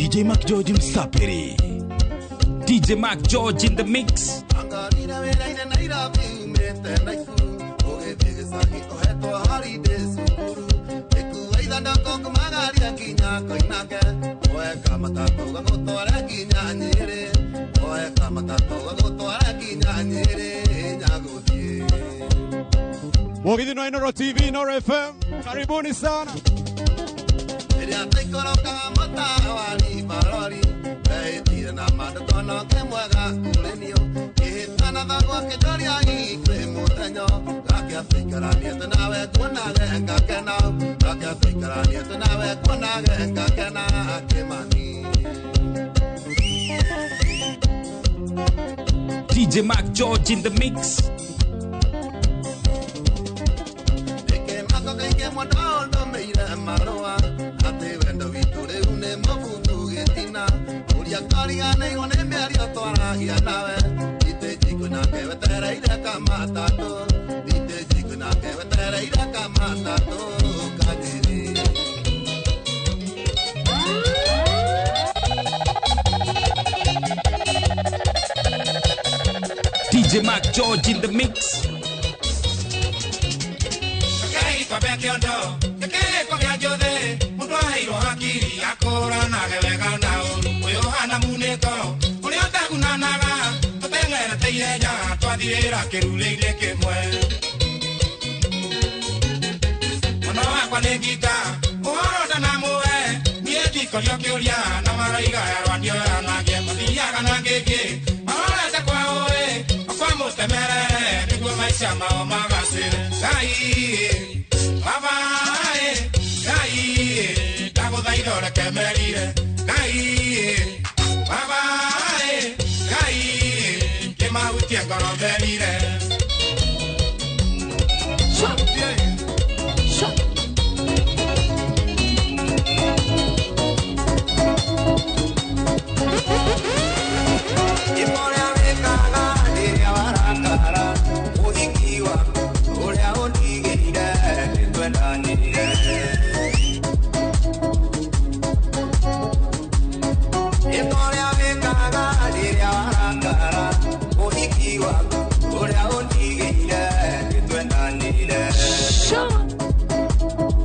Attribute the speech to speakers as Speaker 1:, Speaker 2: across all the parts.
Speaker 1: DJ Mac George Msapiri. DJ Mac George in the mix.
Speaker 2: Mwagidi no Inoro TV, Inoro FM. Karibuni sana.
Speaker 1: DJ Mac George in the mix. DJ Mac George in the mix.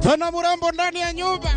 Speaker 2: Tana Murambo ndani ya nyumba.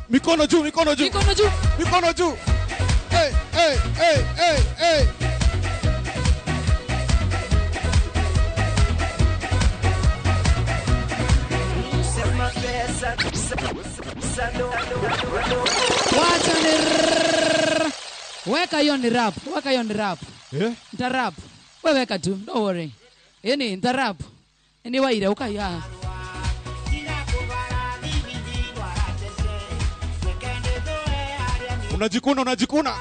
Speaker 2: Mikono juu, mikono juu.
Speaker 3: Mikono juu.
Speaker 2: Mikono juu. Hey, hey, hey, hey, hey.
Speaker 3: Weka hiyo ni rap. Weka hiyo ni rap.
Speaker 2: Eh?
Speaker 3: Nita rap. Wewe weka tu. Don't worry. Yeni nita rap. Ni waira ukaya.
Speaker 2: Unajikuna, unajikuna.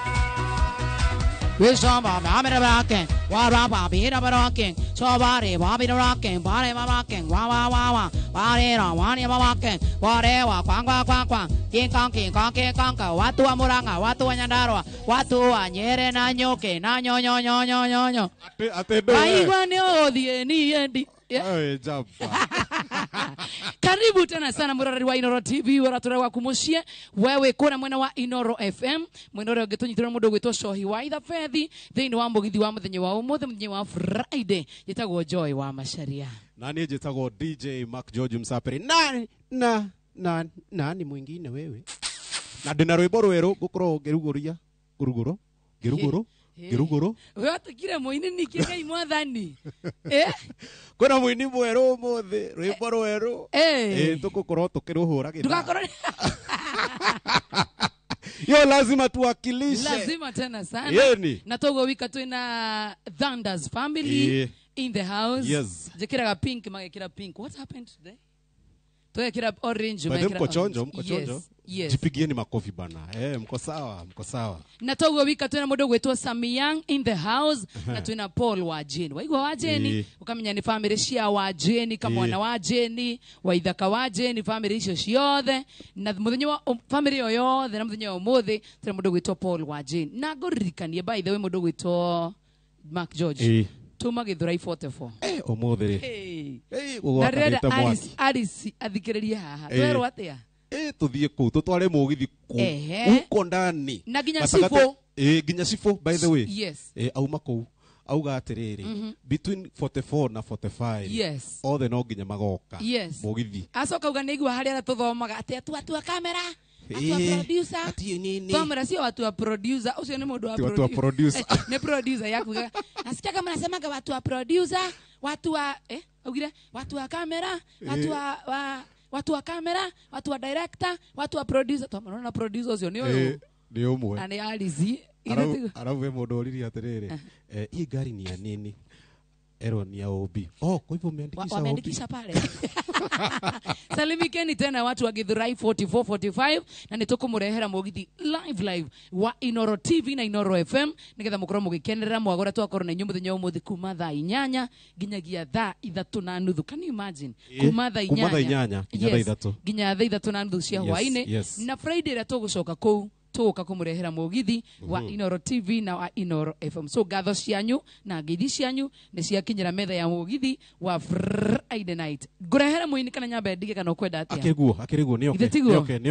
Speaker 3: Wisoma mamera rocking. Wa rapa bira rocking. So body bobby rocking. Body rocking. Wa wa wa wa. Body wani rocking. Body wa kwang. King kong. Watu wa Murang'a, watu wa Nyandarua, watu wa Nyeri na Nyuki. Na nyo.
Speaker 2: Ate do.
Speaker 3: Aigwa ni odhie ni endi.
Speaker 2: Hey, jump.
Speaker 3: Karibu tena sana murarari wa Inoro TV waratura wa kumushie wewe kuna mwena wa Inoro FM mwena wa getunyitira mundu gwitwo Shohi wa itha fethi thiini wa mugithi wa muthenya wa umuthe muthenya wa Friday yetagwo Joy wa Macharia
Speaker 2: nani jetagwo DJ Mac George Msapiri nani mwingine wewe na ndina rwimbo rweru gukorwo ngiruguria Guruguru. Giruguru. Giruguru.
Speaker 3: Wewe tukire muini nikigai mwathani.
Speaker 2: Kuna muini mweru muthe, rwimbo rweru. Tugukorwo tukiruhura gita.
Speaker 3: Tugakorwo
Speaker 2: Yo lazima tuwakilishe.
Speaker 3: Lazima tena sana.
Speaker 2: Yeni.
Speaker 3: Na togo wika tuina Thunders family in the house.
Speaker 2: Yes.
Speaker 3: Jekira pink magekira pink. What happened today? Tuwekira orange
Speaker 2: magekira orange. Mko chonjo.
Speaker 3: Yes.
Speaker 2: Jipigieni makofi bana. Mko sawa, mko sawa.
Speaker 3: Na togo wika tuina mudogo wetu Samiyang in the house. Na tuina Paul Wajeni. Waigwa Wajeni. Ukamenya ni family shia Wajeni kama wana Wajeni, Waithaka Wajeni family isho shiothe. Na muthenyo wa family yoyothe na muthenyo wa muthe tuina mudogo wetu Paul Wajeni. Na goririkanie by the way mudogo wetu Mark George. Tuma githurai 44.
Speaker 2: Omothe.
Speaker 3: Na reda Alice athikiriria haha. Twero atia?
Speaker 2: Tuthie ku tutware mugithi ku uko ndani.
Speaker 3: Na ginya sifo.
Speaker 2: Ginya sifo by the way.
Speaker 3: Yes.
Speaker 2: Auma ku auga atiriri between 44 na 45.
Speaker 3: Yes.
Speaker 2: Othe no ginya magoka.
Speaker 3: Yes.
Speaker 2: Mugithi.
Speaker 3: Asoka uga nigwa haria tuthomaga ati atua kamera. Atua producer.
Speaker 2: Ati nini?
Speaker 3: Kamera sio watu wa producer, usio ni mundu wa producer.
Speaker 2: Watu wa producer.
Speaker 3: Ni producer yako. Nasikia kama nasemaga watu wa producer, watu wa ugire watu wa kamera, watu wa kamera, watu wa director, watu wa producer. Tunaona producer usio ni oyo.
Speaker 2: Ni umwe.
Speaker 3: Ani alizi.
Speaker 2: Arawe mundu oriri atiriri. Hii gari ni ya nini? Ero ni ya OB. Kwa hivyo
Speaker 3: umeandikisha pale. Salimikeni tena watu wa Githurai 4445 na nitukumurehera mugithi live wa Inoro TV na Inoro FM nigetha mukorwo mugikenera mwagora twakorwo na nyumbu thenya umuthi kuma thaa 8 nginyagia thaa 3:30. Can you imagine? Kuma thaa 8
Speaker 2: nginya thaa 3
Speaker 3: nginya thaa 3:30 cia hwaini na Friday ra tugucoka kuu tuka kumurehera mugithi wa Inoro TV na wa Inoro FM. So gatho cianyu na ngithi cianyu ni ciakinyira metha ya mugithi wa Friday night. Ngurehera muini kana nyambe ndige kana ukwenda atia?
Speaker 2: Akiriguo ni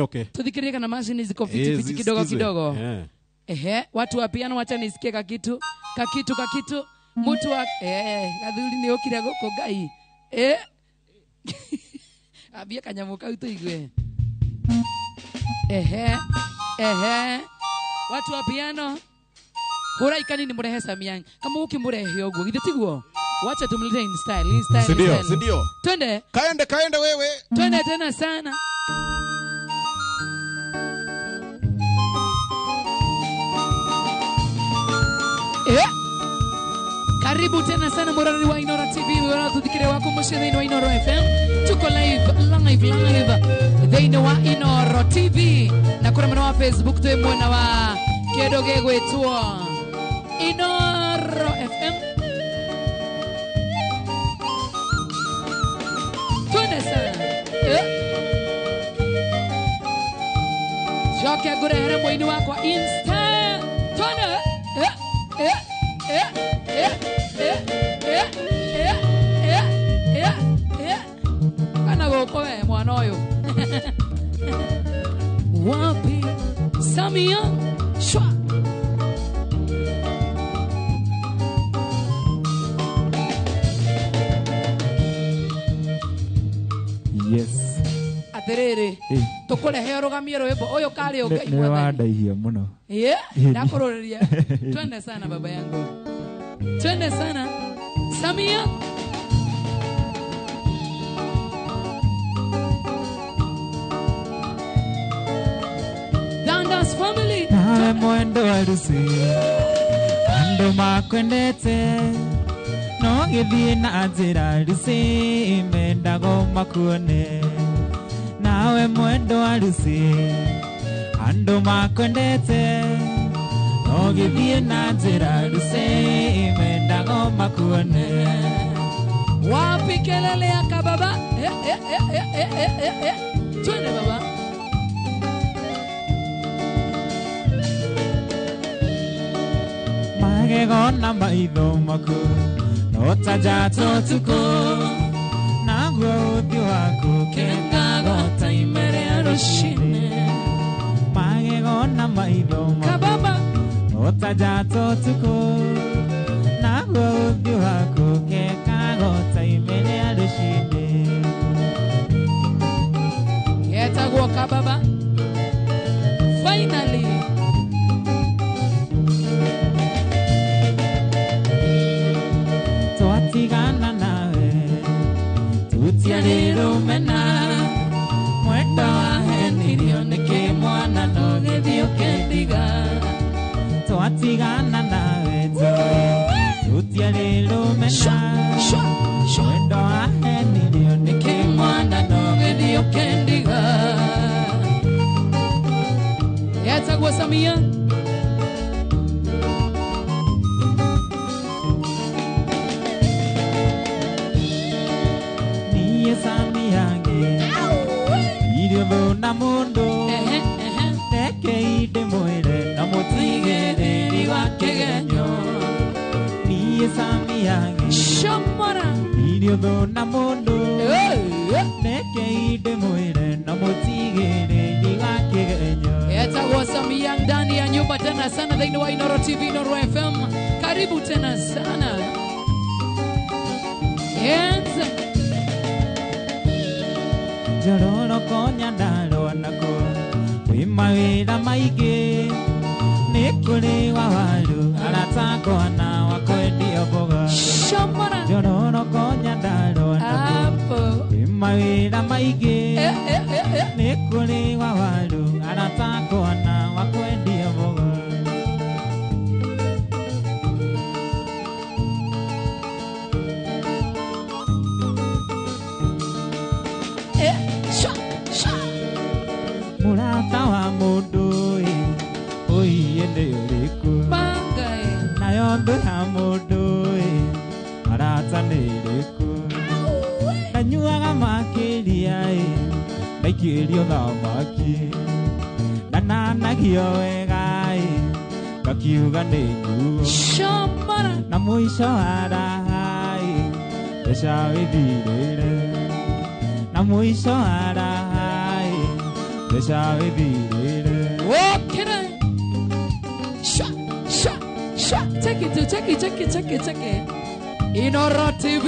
Speaker 2: okay.
Speaker 3: Tuthikirie kana machine ziko fiti kidogo. Watu wa piano wacha nisikie kakitu. Mtu wa gathuri ni okire guko ngai. Abia kanyamuka utuigwe. Watu wa piano hura ikani ni murehe Samiyang kama ukimurehe oguo githe tiguo wacha tumlete in style
Speaker 2: sindio
Speaker 3: twende
Speaker 2: kaende wewe
Speaker 3: twende tena sana karibu tena sana murari wa Inoro TV wala tudhikire wako mshedeni wa Inoro FM tuko live thĩinĩ wa Inoro TV na kũrĩ mwena wa Facebook twĩ mwena wa kĩndũ gĩgwĩtwo Inoro FM twende sana joke ngũrehere mũini wakwa Insta twende kana gũkũ we mwana ũyũ wapi Samiyang shwa
Speaker 4: yes
Speaker 3: atiriri tukurehe urugamie rwimbo uyu kari ungai
Speaker 4: mwathani ni wandaihia muno
Speaker 3: ndakururia twende sana baba yangu twende sana Samiyang Thunders family
Speaker 4: nawe mwendo harusi andu makwendete no githie na njira harusi mendago makuone nawe mwendo harusi andu makwendete no githie na njira harusi mendago makuone
Speaker 3: wapi kelele ya kababa twende baba
Speaker 4: magegona maitho maku no tajato tuko naguo uthi waku
Speaker 3: kengagota imere arushine
Speaker 4: magegona maitho maku
Speaker 3: kababa
Speaker 4: no tajato tuko naguo uthi waku kengagota imere arushine
Speaker 3: yetagwo kababa finally
Speaker 4: watigana nawe Joy Utialelo mena Wendo aheni liyo nikimwana noge liyo kendiga
Speaker 3: Yatagwa Samia
Speaker 4: Niye Samiyange Idio na mundo Teke ide moire na motigere liwa kegenyo Niye Samiyange
Speaker 3: Shamara
Speaker 4: Idio na mundo Teke ide moire na motigere liwa kegenyo
Speaker 3: Yatagwa Samia ndani ya nyumba tena sana Dhaini wa Inoro TV Inoro FM Karibu tena sana Yenza
Speaker 4: Jororo konya ndalo anako Wimawira maige Nikuri wawalu Aratako na wakwendi oboga
Speaker 3: Shamara
Speaker 4: Jororo konya ndalo anako
Speaker 3: Apo
Speaker 4: Wimawira maige Nikuri wawalu Aratako na wakwendi oboga Murata wa mundu Oiende yuriku
Speaker 3: Bangai
Speaker 4: Nayondo ya mundu Arata niriku Nanyuaga makiria Naikirio thamaki Nananagio wega Gakiuga ninyuo
Speaker 3: Shamara
Speaker 4: Na mwisho arahai Pesha withirire Na mwisho arahai Pesha withirire
Speaker 3: Walking Shot Check it Inoro TV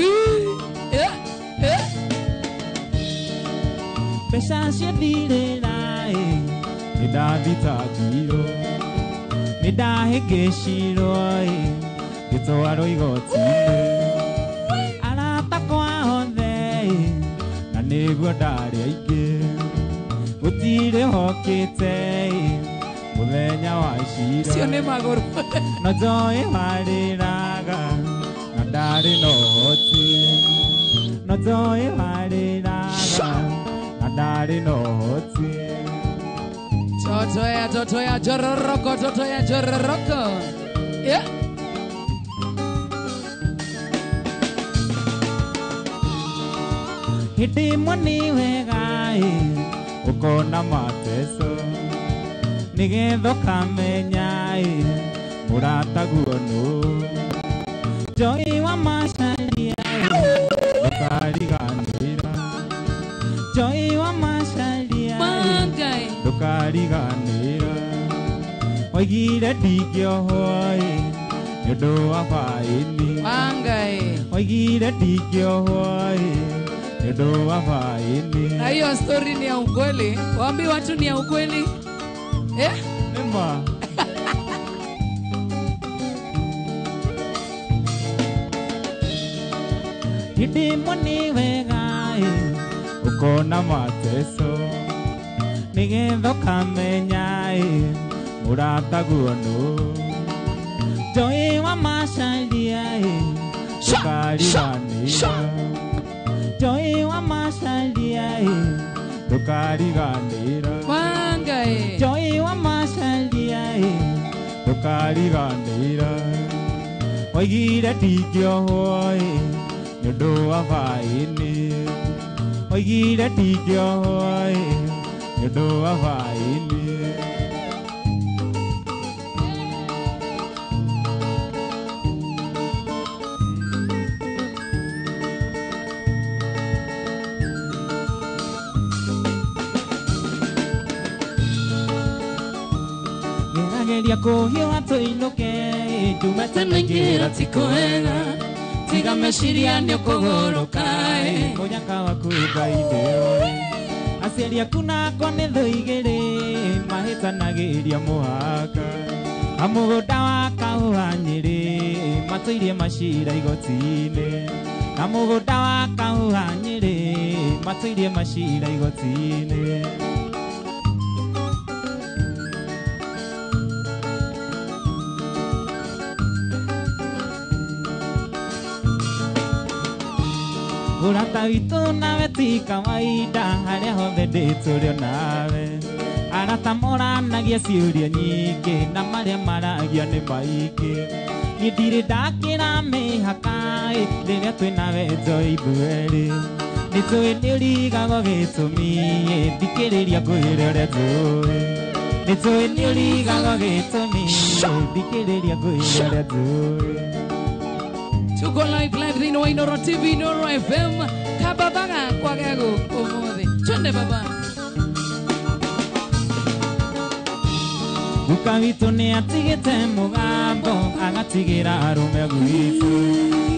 Speaker 4: Pesha shithirira Nidavita jiro Nidahegeshiro Gitwaro igotine Arata kwa othe Na niguo ndari aingĩ Gutire hokite Muthenya wa
Speaker 3: Sio
Speaker 4: cira
Speaker 3: ni maguru
Speaker 4: No Joy warĩraga Na ndarĩ na ũhoti No Joy warĩraga Na ndarĩ na ũhoti
Speaker 3: Toto ya jororoko Yeah
Speaker 4: Hĩndĩ ĩmwe nĩ wega Ũkona mateso Nĩgetha ũkamenya Mũrataguo nũ Joy wa Macharia Ndũkariganĩra Joy wa Macharia
Speaker 3: Bangai
Speaker 4: Ndũkariganĩra Oigire ndingĩohwo Nĩũndũ wa faini
Speaker 3: Bangai
Speaker 4: Oigire ndingĩohwo Nĩũndũ wa faini
Speaker 3: Na hiyo story ni ya ukweli Waambi watu ni ya ukweli
Speaker 4: Nĩma Hĩndĩ ĩmwe nĩ wega Ũkona mateso Nĩgetha ũkamenya Mũrataguo nũ Joy wa Macharia Ndũkariganĩra Joy wa Macharia Ndũkariganĩra
Speaker 3: Bangai
Speaker 4: Joy wa Macharia Ndũkariganĩra Oigire ndingĩohwo Nĩũndũ wa faini Oigire ndingĩohwo Nĩũndũ wa faini Ngeria kuhiwa tuinuke Tumete naingira tikoega Tiga meciria nĩ ũkũgũrũka Mũnyaka waku Ngai ndĩoĩ Aciari aku nakwa nĩ thũ igĩrĩ Mahĩtanagĩria mũhaka Na mũgũnda wa kahũa Nyĩrĩ Matũirie macira igoti-inĩ Na mũgũnda wa kahũa Nyĩrĩ Matũirie macira igoti-inĩ Urata witũ nawe ti kawaida harĩa hothe ndĩtũrĩ nawe arata moranagia ciũria nyingĩ na marĩa maragia nĩ maingĩ niĩ ndirĩ ndakĩra mĩhaka rĩrĩa twĩ nawe njoĩ ithuerĩ nĩtũĩ nĩũrigagwo gĩtũmi thikĩrĩria ngwĩre ũrĩa njũĩ nĩtũĩ nĩũrigagwo gĩtũmi thikĩrĩria ngwĩre ũrĩa njũĩ
Speaker 3: Tuko live thĩinĩ wa Inooro TV, Inooro FM, kababaga kwaga gũkũ ũmũthĩ. Twende baba.
Speaker 4: Guka witũ nĩ atigĩte mũgambo agatigĩra arũme gwitũ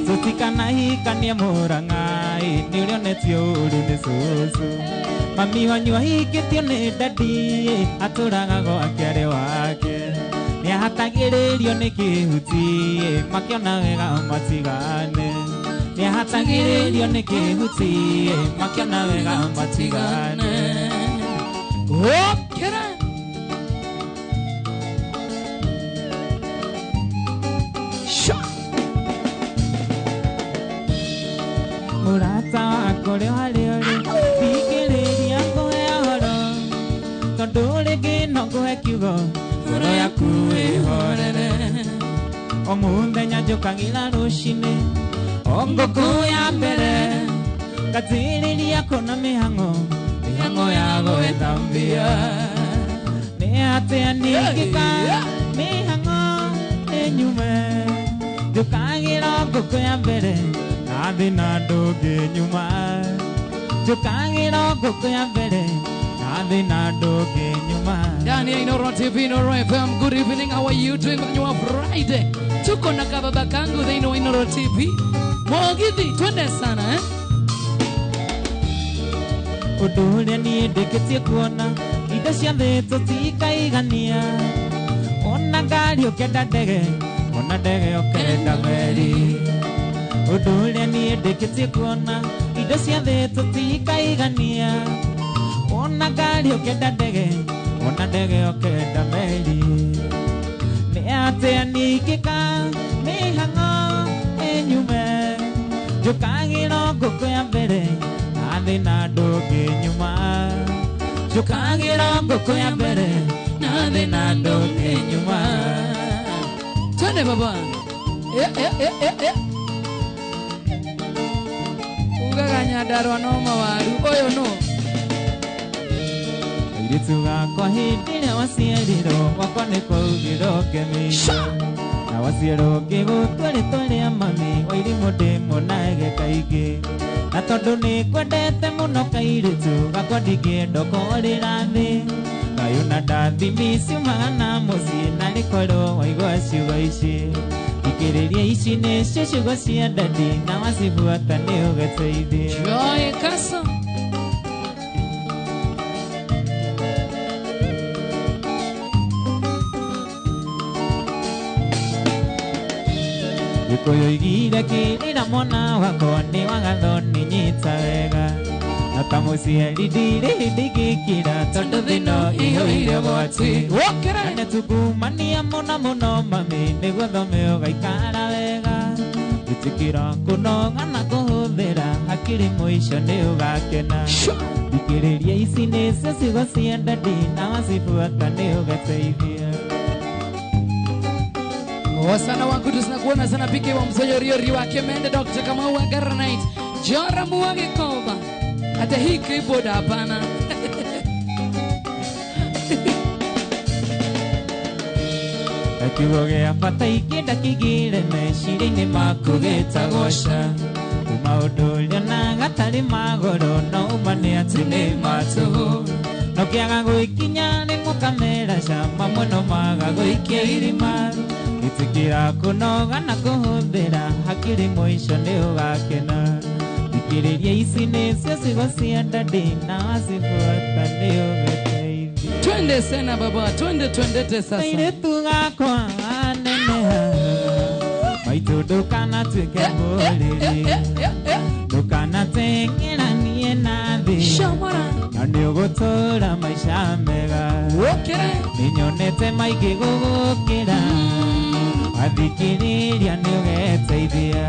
Speaker 4: tũtikanahikanie Mũrang'a nĩ ũrĩonetio ũũru nĩ cũcũ mami wanyu ahikĩtio nĩ ndandi atũraga gwake arĩ wake nĩ ahatagĩrĩrio nĩ kĩhuti makĩona wega matigane nĩ ahatagĩrĩrio nĩ kĩhuti makĩona wega matigane
Speaker 3: Kera
Speaker 4: Murata wako rĩ harĩ ũrĩ thikĩrĩria ngũhe ũhoro tondũ rĩngĩ no ngũhe kiugo ngoro yaku ĩhorere o mũthenya njũkagĩra rũcinĩ o ngũkũ ya mbere ngatĩrĩria kũna mĩhang'o ya gwĩthambia nĩ atĩa ningĩka mĩhang'o ĩnyume njũkagĩra ngũkũ ya mbere nathi na ndũngĩ nyuma njũkagĩra ngũkũ ya mbere nathi na ndũngĩ nyuma
Speaker 3: ndani ya Inooro TV, Inooro FM. Good evening, how are you doing on your Friday? Tuko na kababa kangu thĩinĩ wa Inooro TV. Mũgithi twende sana
Speaker 4: ũndũ ũrĩa niĩ ndĩkĩtie kuona indo ciothe tũtikaigania ona ngari ũkenda ndege ona ndege ũkenda meri ũndũ ũrĩa niĩ ndĩkĩtie kuona indo ciothe tũtikaigania ona ngari ũkenda ndege ona ndege ũkenda meri nĩ atĩa ningĩka mĩhang'o ĩnyume njũkagĩra ngũkũ ya mbere nathi na ndũngĩ nyuma njũkagĩra ngũkũ ya mbere nathi na ndũngĩ nyuma
Speaker 3: twende baba ugaga Nyandarua no mawaru ũyũ no
Speaker 4: airĩtu gakwa hĩndĩ ĩrĩa waciarirwo gwakwa nĩ kwaugĩrwo ngĩmĩigua na waciarwo ngĩgũtua rĩtwa rĩa mami wa irimũ ndĩmonage kaingĩ na tondũ nĩ kwendete mũno kairĩtu gakwa ndingĩenda kũrĩra thĩ kayo na ndathimi ciumaga na mũciĩ na rĩkorwo waigua ciugo ici thikĩrĩria ici nĩcio ciugo cia ndandi na wacibuata nĩ ũgĩteithie
Speaker 3: Joy Kasa
Speaker 4: Gĩkũyũ igire kĩrĩra mwana wakwa nĩ wagatho nĩ nyita wega na ta mũciari ndirĩ hĩndĩ ingĩkĩra tondũ thĩno ĩihũire gwati na tungumania mũno mũno mami nĩguo thome ũgaikara wega gũtikĩra kũnoga na kũhũthĩra hakiri mũico nĩ ũgakena thikĩrĩria ici nĩcio ciugo cia ndandi na wacibuata nĩ ũgateithia
Speaker 3: Wasana wangu tunakuona sana pike wa msonyoriori wake mende Dr. Kamau wa Garanite Jora muwage koba hata hii keyboard hapana
Speaker 4: Kiugo gĩa bata ingĩenda kĩgĩre meciria-inĩ maku gĩtagũca maũndũ ũrĩa na gatarĩ magoro no uma nĩ atĩ nĩ matũhũ no kĩaga gwĩkinya nĩ mũkamera cama mũno maga gũikia irima gĩtĩkĩra kũnoga na kũhũthĩra hakiri mũico nĩ ũgakena thikĩrĩria ici nĩcio ciugo cia ndandi na wacibuata nĩ ũgĩteithia
Speaker 3: twende sena baba twendete sasa
Speaker 4: kairĩtu gakwa neneha maitũ ndũkanatuĩke mũrĩrĩ ndũkanateng'eranie na thĩ na nĩ ũgũtũra maica mega nĩnyonete maingĩ gũgũkĩra wathikĩrĩria nĩ ũgeteithia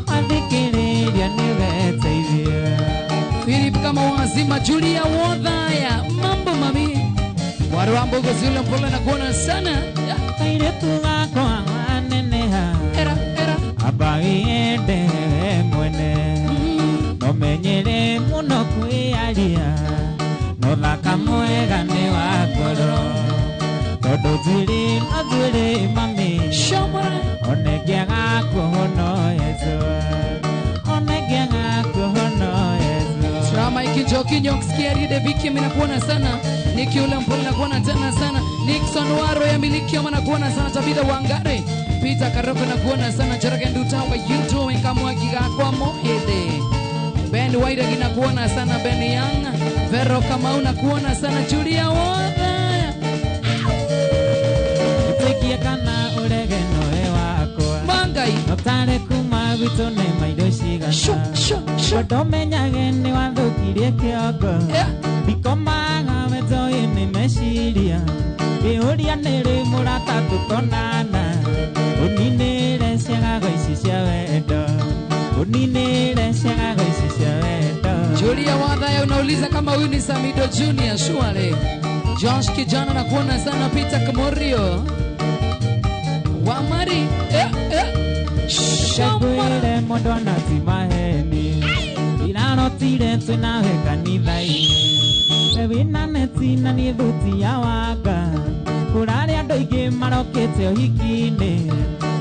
Speaker 4: wathikĩrĩria nĩ ũgeteithia
Speaker 3: kama wazima Julia Wodhaya. Mambo mami. Warambo gozile mpole na kuona sana.
Speaker 4: Kaire tuga kwa aneneha.
Speaker 3: Era.
Speaker 4: Abagende mwene. No menyere muno kuiaria. No thaka mwega ni wakoro. Todo ziri azuri mami.
Speaker 3: Shamara.
Speaker 4: Onegiaga kuhono Yesu. Onegiaga kuhono Yesu.
Speaker 3: Drama ikijoki nyoksikia ride viki mina kuona sana. Niki ule mpole na kuona tena sana. Nixon Waro ya miliki na kuona sana. Tabida Wangare Peter Karoko na kuona sana. Chorake Nduta wa YouTube Nkamwa giga kwa mohede. Ben Waida gina kuona sana. Ben Young Vero Kamau na kuona sana. Julia Wodhaya
Speaker 4: Itekia kana urege noe wako
Speaker 3: Mangai
Speaker 4: Notare kuma wito ne maido shigana Wadomenyage ni wathukirie kiongo Bikomaga metoi ni meshiria Iuria niri murata tutonana Uninire ciagago ici cia wendo Uninire ciagago ici cia wendo
Speaker 3: Julia Wodhaya unauliza kama huyu ni Samido Junior Shwale Josh kijana na kuona sana. Peter Kamorio Wamari
Speaker 4: Shagwire mondo na timaheni Irano tire twina he kanitha-ini Ewina netina ni thuti ya wanga Kurari andu ingi marokete uhiki-ini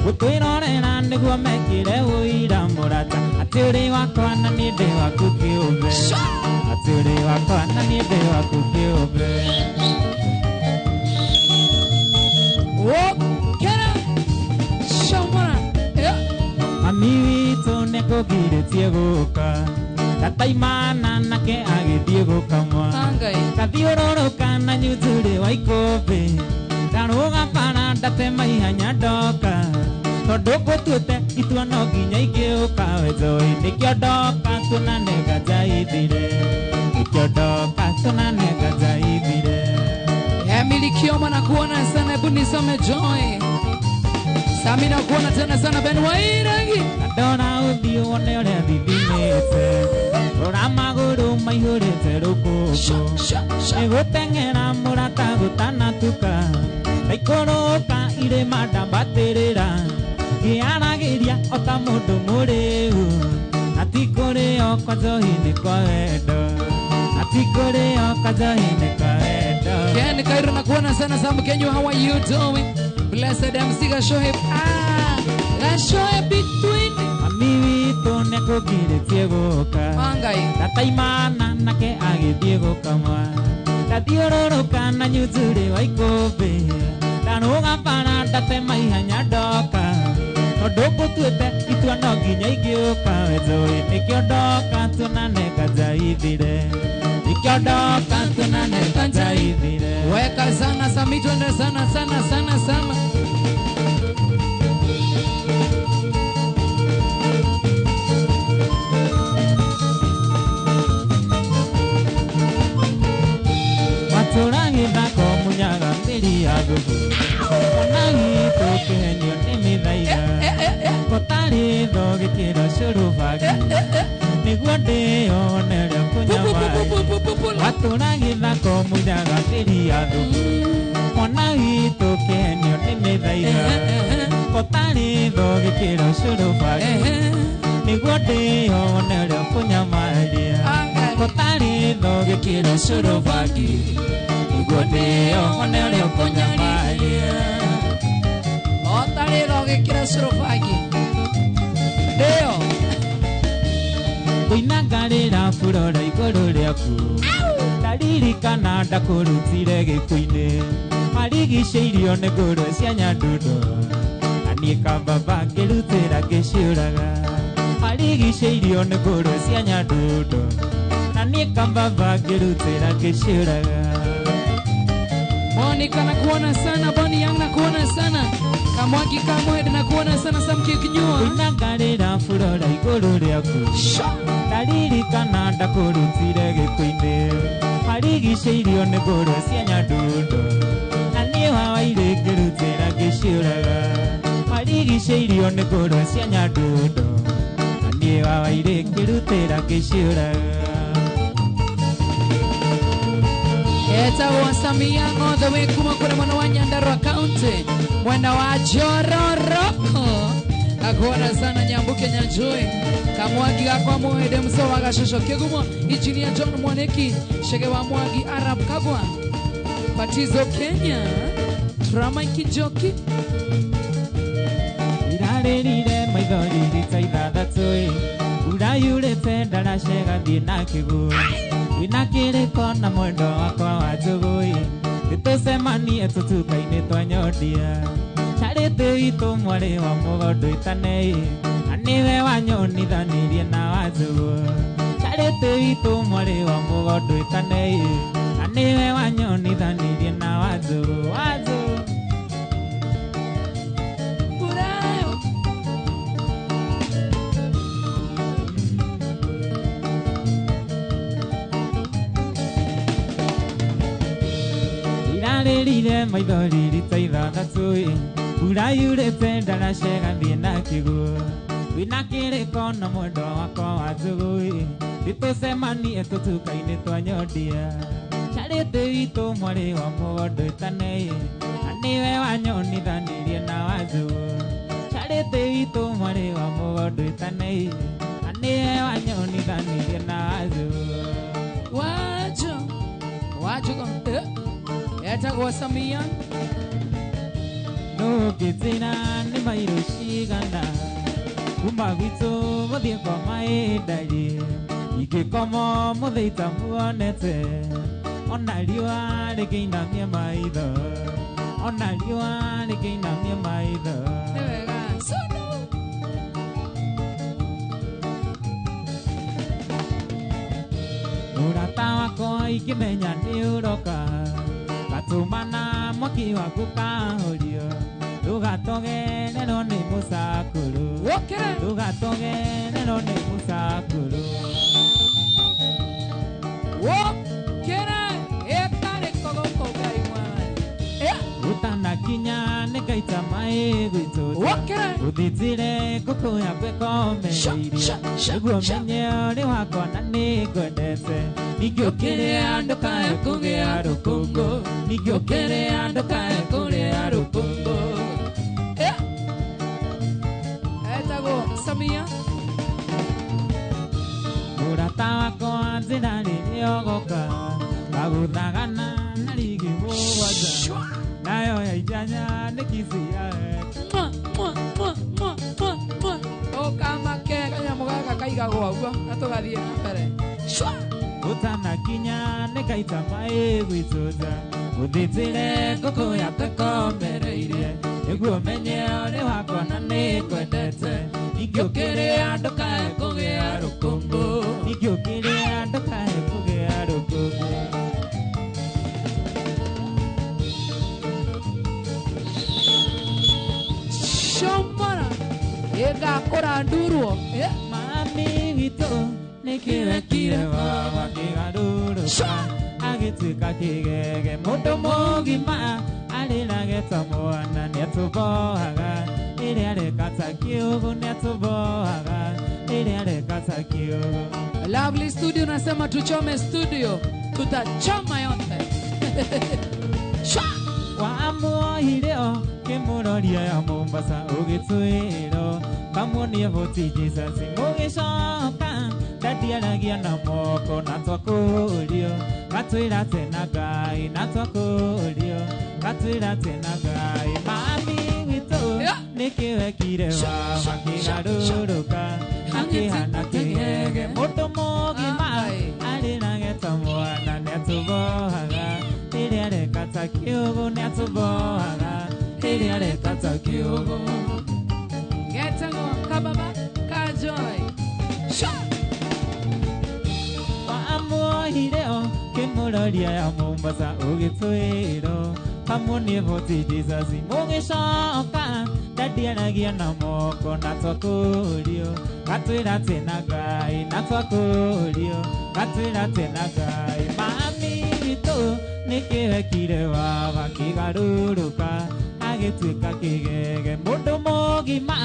Speaker 4: Gutwirorera niguo mekire uira murata Ati uri wakwa na ni ndi waku kiumbe Ati uri wakwa na ni ndi waku kiumbe
Speaker 3: Kera Shamara
Speaker 4: Mami witu nekugiritie guka Kataimana nake agithie gukamwa
Speaker 3: Mangai
Speaker 4: Kathiũrũrũka na nyuthuri wa ikũmbĩ Ndarũga bara ndatema ihenya ndoka Tondũ ngũtuĩte itua no nginya ingĩũka wethoi Nĩkĩo ndoka tũnane nganja ithire Nĩkĩo ndoka tũnane nganja ithire
Speaker 3: Emily Kioma na kuona sana. Hebu nisome Joy Sami na kuona tena sana. Ben Wairagi
Speaker 4: Ndona ũthiũ wone ũrĩa thithimĩte Rora magũrũ maihũrĩte rũkũngũ Nĩgũteng'era mũrata gũtanatuka Naikũrũka irĩma ndambatĩrĩra Ngĩaragĩria o ta mũndũ mũrĩu Atikũrĩo kwa njohi-inĩ kwa wendo Atikũrĩo kwa njohi-inĩ kwa wendo
Speaker 3: Ken Kairo na kuona sana. Sam Kenyo, how are you doing? Blessed MC Gashohe Gashohe between
Speaker 4: Mami witũ nĩkũgirĩtie gũka
Speaker 3: Mangai
Speaker 4: Kataimana nake agĩthiĩ gũkamwa Ndathiũrũrũka na nyuthuri wa ikũmbĩ Ndarũga bara ndatema ihenya ndoka Tondũ ngũtuĩte itua no nginya ingĩũka wethũĩ Nĩkĩo ndoka tũnane nganja ithire Nĩkĩo ndoka tũnane nganja ithire
Speaker 3: Weka sana Sami, twende sana sana sana sana.
Speaker 4: Watũragĩthako munyaga mĩri ya thũgũ Onagi tũkĩhenio nĩ mĩthaiga Gũtarĩ tho gĩkĩro cũrũbagi Nĩguo ndĩyonere kũnyamai Watũragĩthako munyaga mĩri ya thũgũ Onagi tũkĩhenio nĩ mĩthaiga Gũtarĩ tho gĩkĩro cũrũbagi Nĩguo ndĩyonere kũnyamaria Gũtarĩ tho gĩkĩro cũrũbagi Nĩguo ndĩyonere kũnyamaria
Speaker 3: Otare roge kira surofagi Deo
Speaker 4: Kũinangarĩra burora igũrũ rĩaku Ndaririkana ndakũrutire gĩko-inĩ Marigicĩirio nĩ ngũrwe cia nyandundo Na niĩ kambamba ngĩrutĩra ngĩciũraga Marigicĩirio nĩ ngũrwe cia nyandundo Na niĩ kambamba ngĩrutĩra ngĩciũraga
Speaker 3: Monica na kuona sana. Bonnie Young na kuona sana. Kamwaki Kamwede na kuona sana. Samki Kinyua
Speaker 4: Kũinangarĩra burora igũrũ rĩaku Ndaririkana ndakũrutire gĩko-inĩ Marigicĩirio nĩ ngũrwe cia nyandundo Na niĩ wawaire ngĩrutĩra ngĩciũraga Marigicĩirio nĩ ngũrwe cia nyandundo Na niĩ wawaire ngĩrutĩra ngĩciũraga
Speaker 3: Eta wasamia ng'othe we kuma kule mwana wa Nyandarua County. Mwenda wa Jororoko. Akora sana Nyambuke Nyanjui. Kamwagi gakwa mwede msowa gashosho kigumo. Injinia John Mwaneki. Shege wa mwagi Arab Kagwa. Batizo Kenya. Drama Kijoki.
Speaker 4: Irarĩrire maithori rita ithathatũ urayurĩte ndaracega thiĩ na kĩguũ wĩna kĩrĩko na mwendo wakwa wa njũgũ nĩtũcemanie tũtuka-inĩ twa nyondia carĩte witũ mwarĩ wa mũgondo itane na nĩwe wanyonithanirie na wa njũgũ carĩte witũ mwarĩ wa mũgondo itane na nĩwe wanyonithanirie na wa njũgũ wa njũgũ. Irarĩrire maithori rita ithathatũ urayurĩte ndaracega thiĩ na kĩguũ wĩna kĩrĩko na mwendo wakwa wa njũgũ nĩtũcemanie tũtuka-inĩ twa nyondia carĩte witũ mwarĩ wa mũgondo itane na nĩwe wanyonithanirie na wa njũgũ carĩte witũ mwarĩ wa mũgondo itane na nĩwe wanyonithanirie na wa njũgũ.
Speaker 3: Wajo Eta wasamia
Speaker 4: Nũngĩtĩra nĩ mairo cigana kuma gwitũ gũthiĩ kwa maĩndarĩ ingĩkoma mũthĩita muonete ona riũa rĩkĩinamia maitho ona riũa rĩkĩinamia maitho.
Speaker 3: Nĩ wega sono
Speaker 4: mũrata wakwa ingĩmenya nĩ ũroka gatũmana mwaki waku kahorio ndũgatogererwo nĩ mũcakũrũ ndũgatogererwo nĩ mũcakũrũ
Speaker 3: wokera etarĩ kogoko Ngai mwana
Speaker 4: ũtanakinya nĩ ngaita maĩ gwitũ ũthitire ngũkũ yakwa ĩkomereirie nĩguo menye ũrĩ wakwa na nĩ ngwendete ningĩ ũkĩrĩa ndũkae kũgĩa rũkũngũ ningĩ ũkĩrĩa ndũkae kũrĩa rũkũngũ.
Speaker 3: Etagwo Samia
Speaker 4: mũrata wakwa njĩra rĩrĩa ũgoka ngagũthagana na rigi mũgwanja nayo ya ijanya nĩ kisi yawe
Speaker 3: ũkamake kanyamũ gaka kaigagwo ũguo na tũgathiĩ na mbere
Speaker 4: ũtanakinya nĩ ngaita maĩ gwitũ nja ũthitire ngũkũ yakwa ĩkomereirie nĩguo menye ũrĩ wakwa na nĩ ngwendete ningĩ ũkĩrĩa ndũkae kũgĩa rũkũngũ ningĩ ũkĩrĩa ndũkae kũgĩa rũkũngũ.
Speaker 3: Shomara ĩgakũra ndurwo
Speaker 4: mami witũ nĩkĩrekire baba kĩgarũrũka agĩtuĩka kĩgege mũndũ mũgima arĩrage ta mwana nĩatũbohaga rĩrĩa areka ta kiũgũ nĩatũbohaga rĩrĩa areka ta kiũgũ.
Speaker 3: Lovely Studio nasema tuchome studio tutachoma yote
Speaker 4: wamuohire o kĩmũroria ya Mombasa ũgĩtwĩro kamuonie boti Jesus mũgĩcoka ndatiaragia na moko na twakũrio gatwĩra tena Ngai na twakũrio gatwĩra tena Ngai mami witũ nĩkĩwekire baba kĩgarũrũka akĩhana kĩgege mũndũ mũgima arĩrage ta mwana nĩatũbohaga rĩrĩa areka ta kiũgũ nĩatũbohaga rĩrĩa areka ta kiũgũ.
Speaker 3: Getagwo Kababa Kajoy
Speaker 4: wamuohire o kĩmũroria ya Mombasa ũgĩtwĩro kamuonie boti Jesus mũgĩcoka ndatiaragia na moko na twakũrio gatwĩra tena Ngai na twakũrio gatwĩra tena Ngai mami witũ nĩkĩwekire baba kĩgarũrũka agĩtuĩka kĩgege mũndũ mũgima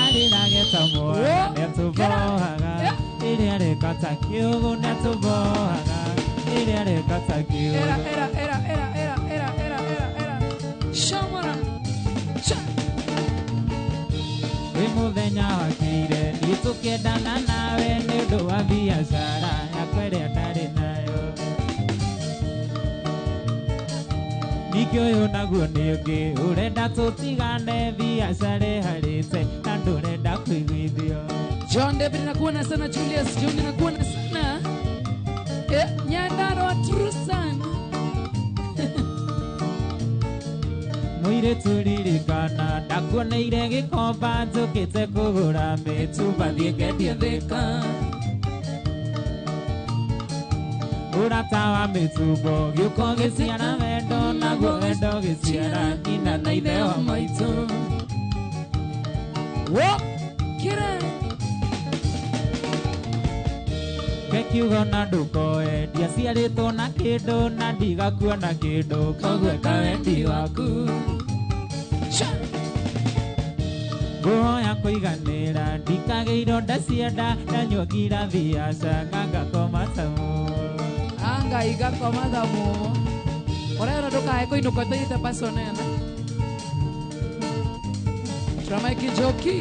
Speaker 4: arĩrage ta mwana nĩatũbohaga rĩrĩa areka ta kiũgũ nĩatũbohaga rĩrĩa rekata kĩũgũ
Speaker 3: era shamara
Speaker 4: wĩ mũthenya wakĩire niĩ tũkĩendana nawe nĩ ũndũ wa biacara yakwa ĩrĩa ndarĩ nayo ningĩ ũyũ naguo nĩ ũngĩ ũrenda tũtigane biacara ĩharĩte na ndũrenda kũiguithio
Speaker 3: John David nakuona sana, Julius John nakuona sana. Nyandarua true son.
Speaker 4: Mũirĩtu ririkana ndakuoneire gĩkomba njũkĩte kũgũra mĩtumba thiĩ ngendie thĩka ũrata wa mĩtumbo gĩũko gĩciara wendo naguo wendo gĩciara nyina na ithe wa maitũ
Speaker 3: Kira
Speaker 4: Kekiugo na ndũkoe ndiaciarĩtwo na kĩndũ na ndigakua na kĩndũ koguo eka wendi waku ngũhoya kũiganĩra ndikagĩirwo ndacienda ndanyua ngirathi aca ngangakoma tamu
Speaker 3: anga igakoma thamu orero ndukae kũinũka ũtaigĩte pasonena Tramaiki joki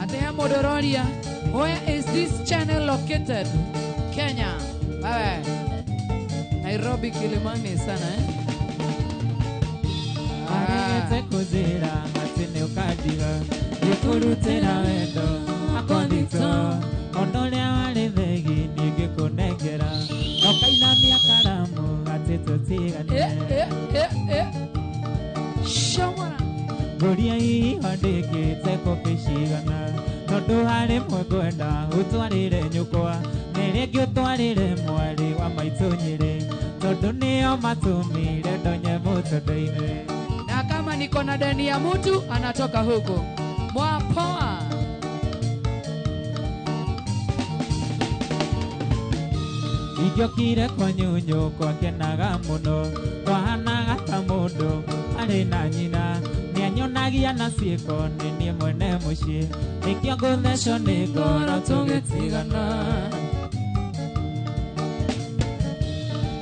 Speaker 3: Atea Modororia, where is this channel located? Kenya. Bye. Nairobi Kilimani sana
Speaker 4: Arete kũzĩra atĩ nĩ ũkandiga gĩkũrutĩra wendo akondito ona ũrĩa warĩ thegi ningĩkũnengera ũkainamia karamu atĩ tũtigane
Speaker 3: Shamara
Speaker 4: Ngũria iho ndĩkĩte kobe cigana tondũ harĩ mwe ngwenda ũtwarĩre nyũkwa na rĩngĩ ũtwarĩre mwarĩ wa maitũ Nyĩrĩ tondũ nĩo matũmire ndonye mũtũndũ-inĩ
Speaker 3: na kama niko na deni ya mtu anatoka huko mwapoa
Speaker 4: Ingĩokire kwanyu nyũkwa kenaga mũno twahanaga ta mũndũ arĩ na nyina nĩanyonagia na ciĩko nĩ niĩ mwene mũciĩ nĩkĩo ngũthecwo nĩ ngoro tũgĩtigana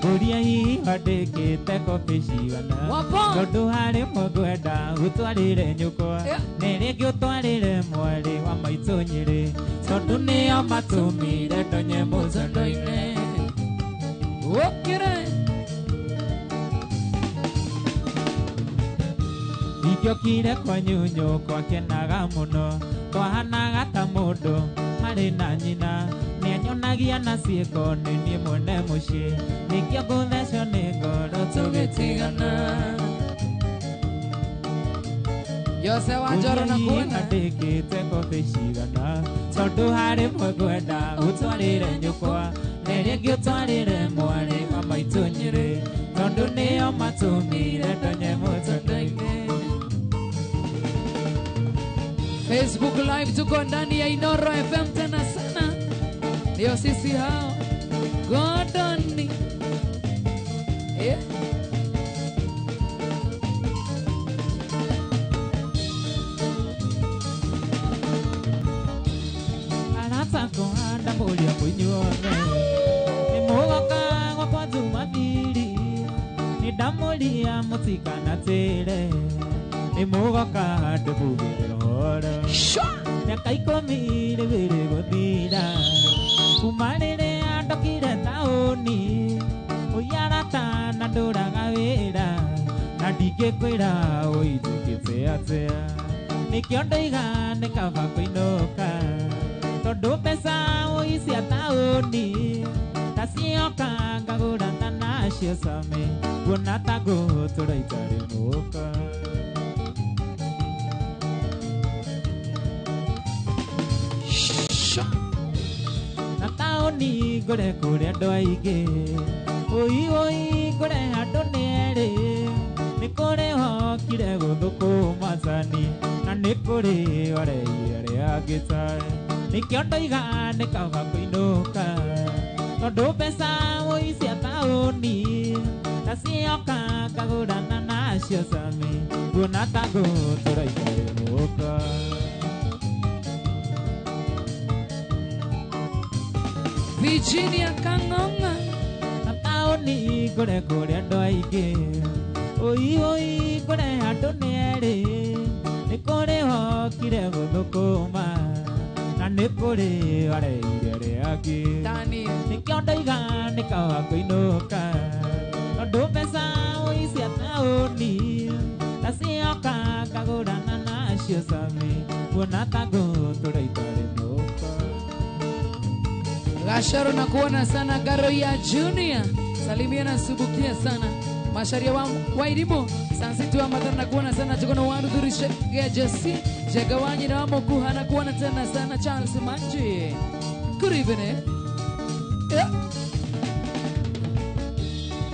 Speaker 4: Ngũria iho ndĩkĩte kobe cigana tondũ harĩ mwe ngwenda ũtwarĩre nyũkwa na rĩngĩ ũtwarĩre mwarĩ wa maitũ Nyĩrĩ tondũ nĩo matũmire ndonye mũcondo-inĩ
Speaker 3: Okire
Speaker 4: Ingĩokire kwanyu nyũkwa kenaga mũno twahanaga ta mũndũ arĩ na nyina nĩanyonagia na ciĩko nĩ niĩ mwene mũciĩ nĩkĩo ngũthecwo nĩ ngoro tũgĩtigana
Speaker 3: Yose wa Njoro nakuona
Speaker 4: ndĩkĩte kobe cigana tondũ harĩ mwe ngwenda ũtwarĩre nyũkwa na rĩngĩ ũtwarĩre mwarĩ wa maitũ Nyĩrĩ tondũ nĩo matũmire ndonye mũtũndũ-inĩ
Speaker 3: Facebook live tuko ndani ya Inoro FM tena sana ndio sisi hao Godoni
Speaker 4: Arata kũhanda mũria mũinyuothe nĩ mũgoka gwakwa Jumapili nĩ ndamũria mũtikanatĩre nĩ mũgoka ndĩbugĩre ũhoro mĩaka 12 rĩrĩ gũthira kuma rĩrĩa ndokire taũni ũyarata na ndũraga wĩra na ndingĩkwĩra ũinjĩkĩte atĩa nĩkĩo ndoiga nĩ kaba kũinũka tondũ mbeca ũicia taũni ta cioka ngagũrana nacio came kuona ta ngũtũra itarĩ mũka na taũni ngũre kũrĩa andũ aingĩ ũi ngũre andũ nĩ erĩ nĩ kũrĩ hokire gũthũkũma cani na nĩ kũrĩ orei arĩa angĩ tae nĩkĩo ndoiga nĩ kaba kũinũka tondũ mbeca ũicia taũni ta cioka ngagũrana nacio cami kuona ta ngũtũra itarĩ mũka
Speaker 3: Virginia Kangonga
Speaker 4: Taoni kore kore ndoige Oi oi kore hatu nere Nikore hokire guthukuma Na nikore ware irere aki
Speaker 3: Dani
Speaker 4: Nikio ndoiga nikawa kuinuka Tondu mbeca cia taoni Nacioka ngagũrana nacio cami Kuona tangu tũraitare mũka
Speaker 3: Gasharo na kuona sana Garo ya Junior Salimia na subukia sana Masharia wa wairimu Sansitu wa madhara na kuona sana Tukono wanu dhurishe ya Jesse Jagawanyi na wamokuha na kuona tena sana Charles Manji Kuribine Yeah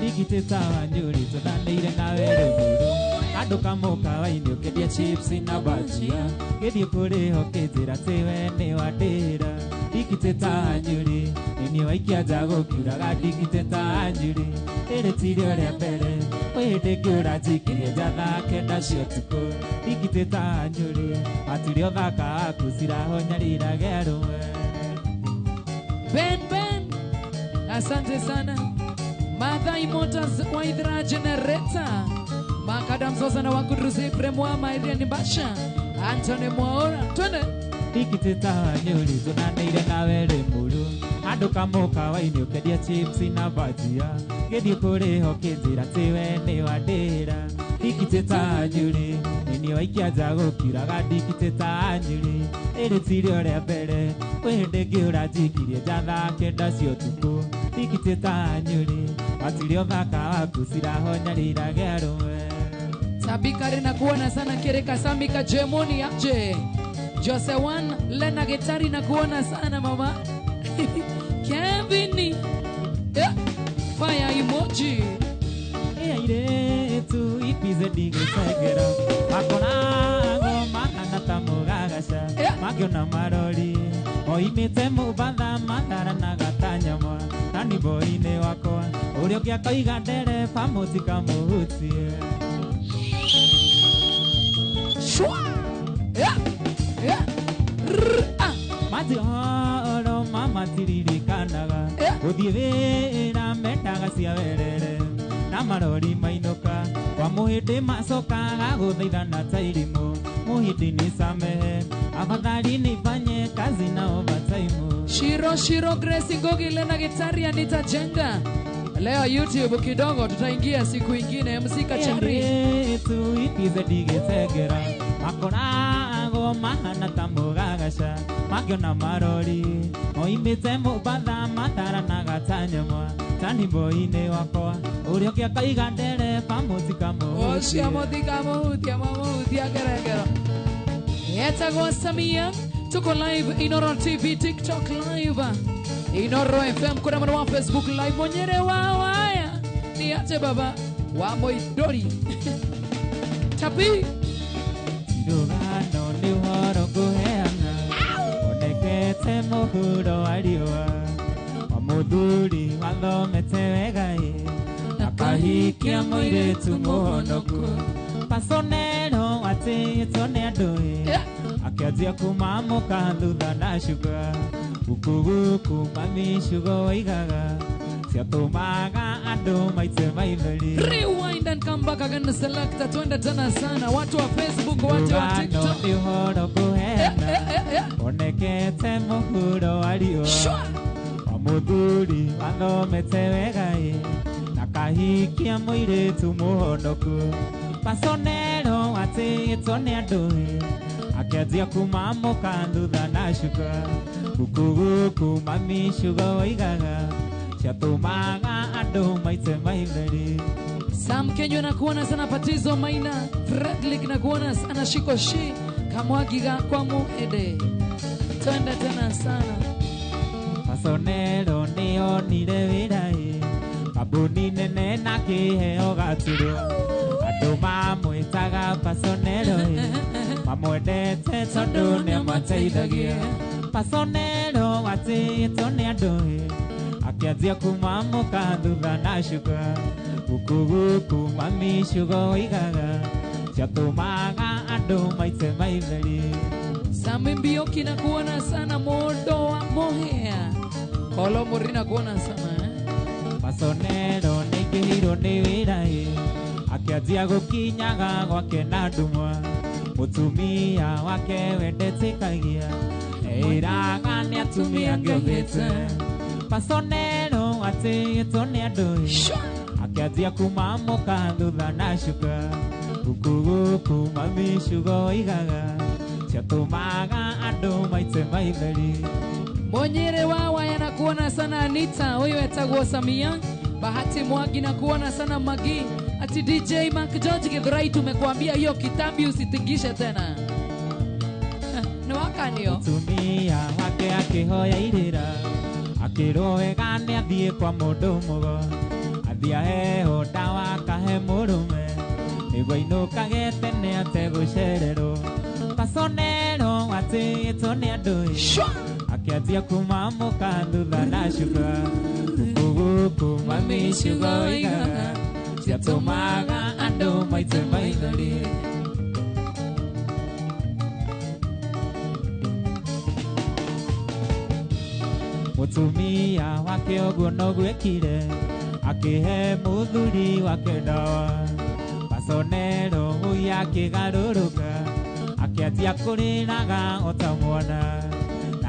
Speaker 4: Nikite tawa nyuri tunanire na were muru Ando kamoka waini ukedia chips na bajia Kedia kure hokezira tewe ne wadera Nikite tawa nyuri Nini waikia jago kiuraga nikite tawa nyuri Ere tiri ore mbere Wede kiura jikirie jatha kenda ciotuko Nikite tawa nyuri Atirio thaka akusira honyarira gerumwe
Speaker 3: Ben Asante sana Madhai Motors Waidra Generator Makadam Sosana Wakudurusi Premwa Mairian Nibasha Anthony Mwaora Twende
Speaker 4: Nikite tawa nyuri tunanire na were muru Ando kamoka waini ukedia chips na bajia Kedia kure hokezira tewe ne wadera Nikite tawa nyuri Nini waikia jago kiuraga nikite tawa nyuri Ere tiri ore mbere Wende kiura jikirie jatha kenda ciotuko Nikite tawa nyuri Watirio thaka wakusira honyarira gerumwe
Speaker 3: Sabikari na kuona sana Kireka Samika Jemoni aje Jose One Lena Gitari na kuona sana mama Kevini Yeah Fire emoji
Speaker 4: Eire tu ipize digisegera Makona ngoma anatamugagasha Magiona marori Oimite mubanda mandara na gatanyamwa Nani boine wakwa Urio kia koiga ndere pamutika muhutie
Speaker 3: Shwa Yeah
Speaker 4: Mati oro mama tiririkanaga Uthie wira mendaga cia werere Na marori mainuka Kwa muhindi macokaga guthaithana ta irimu Muhindi ni samehe Afadhali nifanye kazi na overtime
Speaker 3: Shiro Grace Ngogi Lena Gitari Anita Jenga Leo YouTube kidogo tutaingia siku ingine MC Kachari
Speaker 4: tu ipize digisegera Makona ngoma anatamugagasha Magiona marori Oimite mubanda matara na gatanyamwa Tani boine wakwa Urio kia kaiga ndere pamutika muhutia
Speaker 3: Oshia motika muhutia geregero Yeta kwa Samia Tuko live Inoro TV TikTok live Inoro FM kuna mwana wa Facebook live Monyere wawaya Niache baba Wamo idori Tapi
Speaker 4: Ndugano ni uhoro kuheana Onekete muhuro ariwa Wamuthuri wathomete wegai Akahikia muiretu muhonoku Pasonero atĩtwo nĩ andũ akĩanjia kumamuka thutha na cuga guku mami cuga oigaga ciatũmaga andũ maite maithori.
Speaker 3: Rewind and come back again selector twende tena sana watu wa Facebook watu wa TikTok
Speaker 4: nĩ ũhoro kũheana onekete mũhuro wa riũa wa mũthuri wathomete wegai na kahikia mũirĩtu mũhonoku pasonero atĩtwo nĩ andũ akĩanjia kumamuka thutha na cuga guku mami cuga oigaga ciatũmaga andũ maite maithori.
Speaker 3: Sam Kenyo na kuona sana Patizo Maina Fredlik na kuona sana Shikoshi Kamwagiga kwa muede twende tena sana
Speaker 4: pasonero nĩonire wĩra kambuni nene na kĩheo gaturwo andũ mamwĩtaga pasonero mamwendete tondũ nĩamateithagia pasonero atĩtwo nĩ andũ akĩanjia kumamuka thutha na cuga guku mami cuga oigaga ciatũmaga andũ maite maithori.
Speaker 3: Sam Mbioki na kuona sana Modo wa Mohea Kolo Murina kuona sana
Speaker 4: Pasonero nikihiro ni wira akianjia gukinyaga gwake na ndumwa mutumia wake wendetikagia eiraga ni atumia ngethete Pasonero atiyetwo ni andu akianjia kumamuka thutha na cuka guku mamishugo igaga ciatumaga andu maite maitheri
Speaker 3: Monyere wawa yanakuona sana Anita huyo etagwo Samia Bahati Mwangi na kuona sana Magi ati DJ Mark George Githurai tumekuambia hiyo kitambi usitingishe tena ni wakanio
Speaker 4: Tumia wake akihoya irira akirowega ni athie kwa mundu mugo athia heho dawa kahe murume niguo inukage tene ategucererwo Pasonero atiyetwo ni andu akianjia kumamuka thutha na cuka guku mamishugo igaga ciatumaga andu maite maithori mutumia wake oguo nogwekire akihe muthuri wake ndawa Pasonero huyu akigaruruka akianjia kuriraga otamwana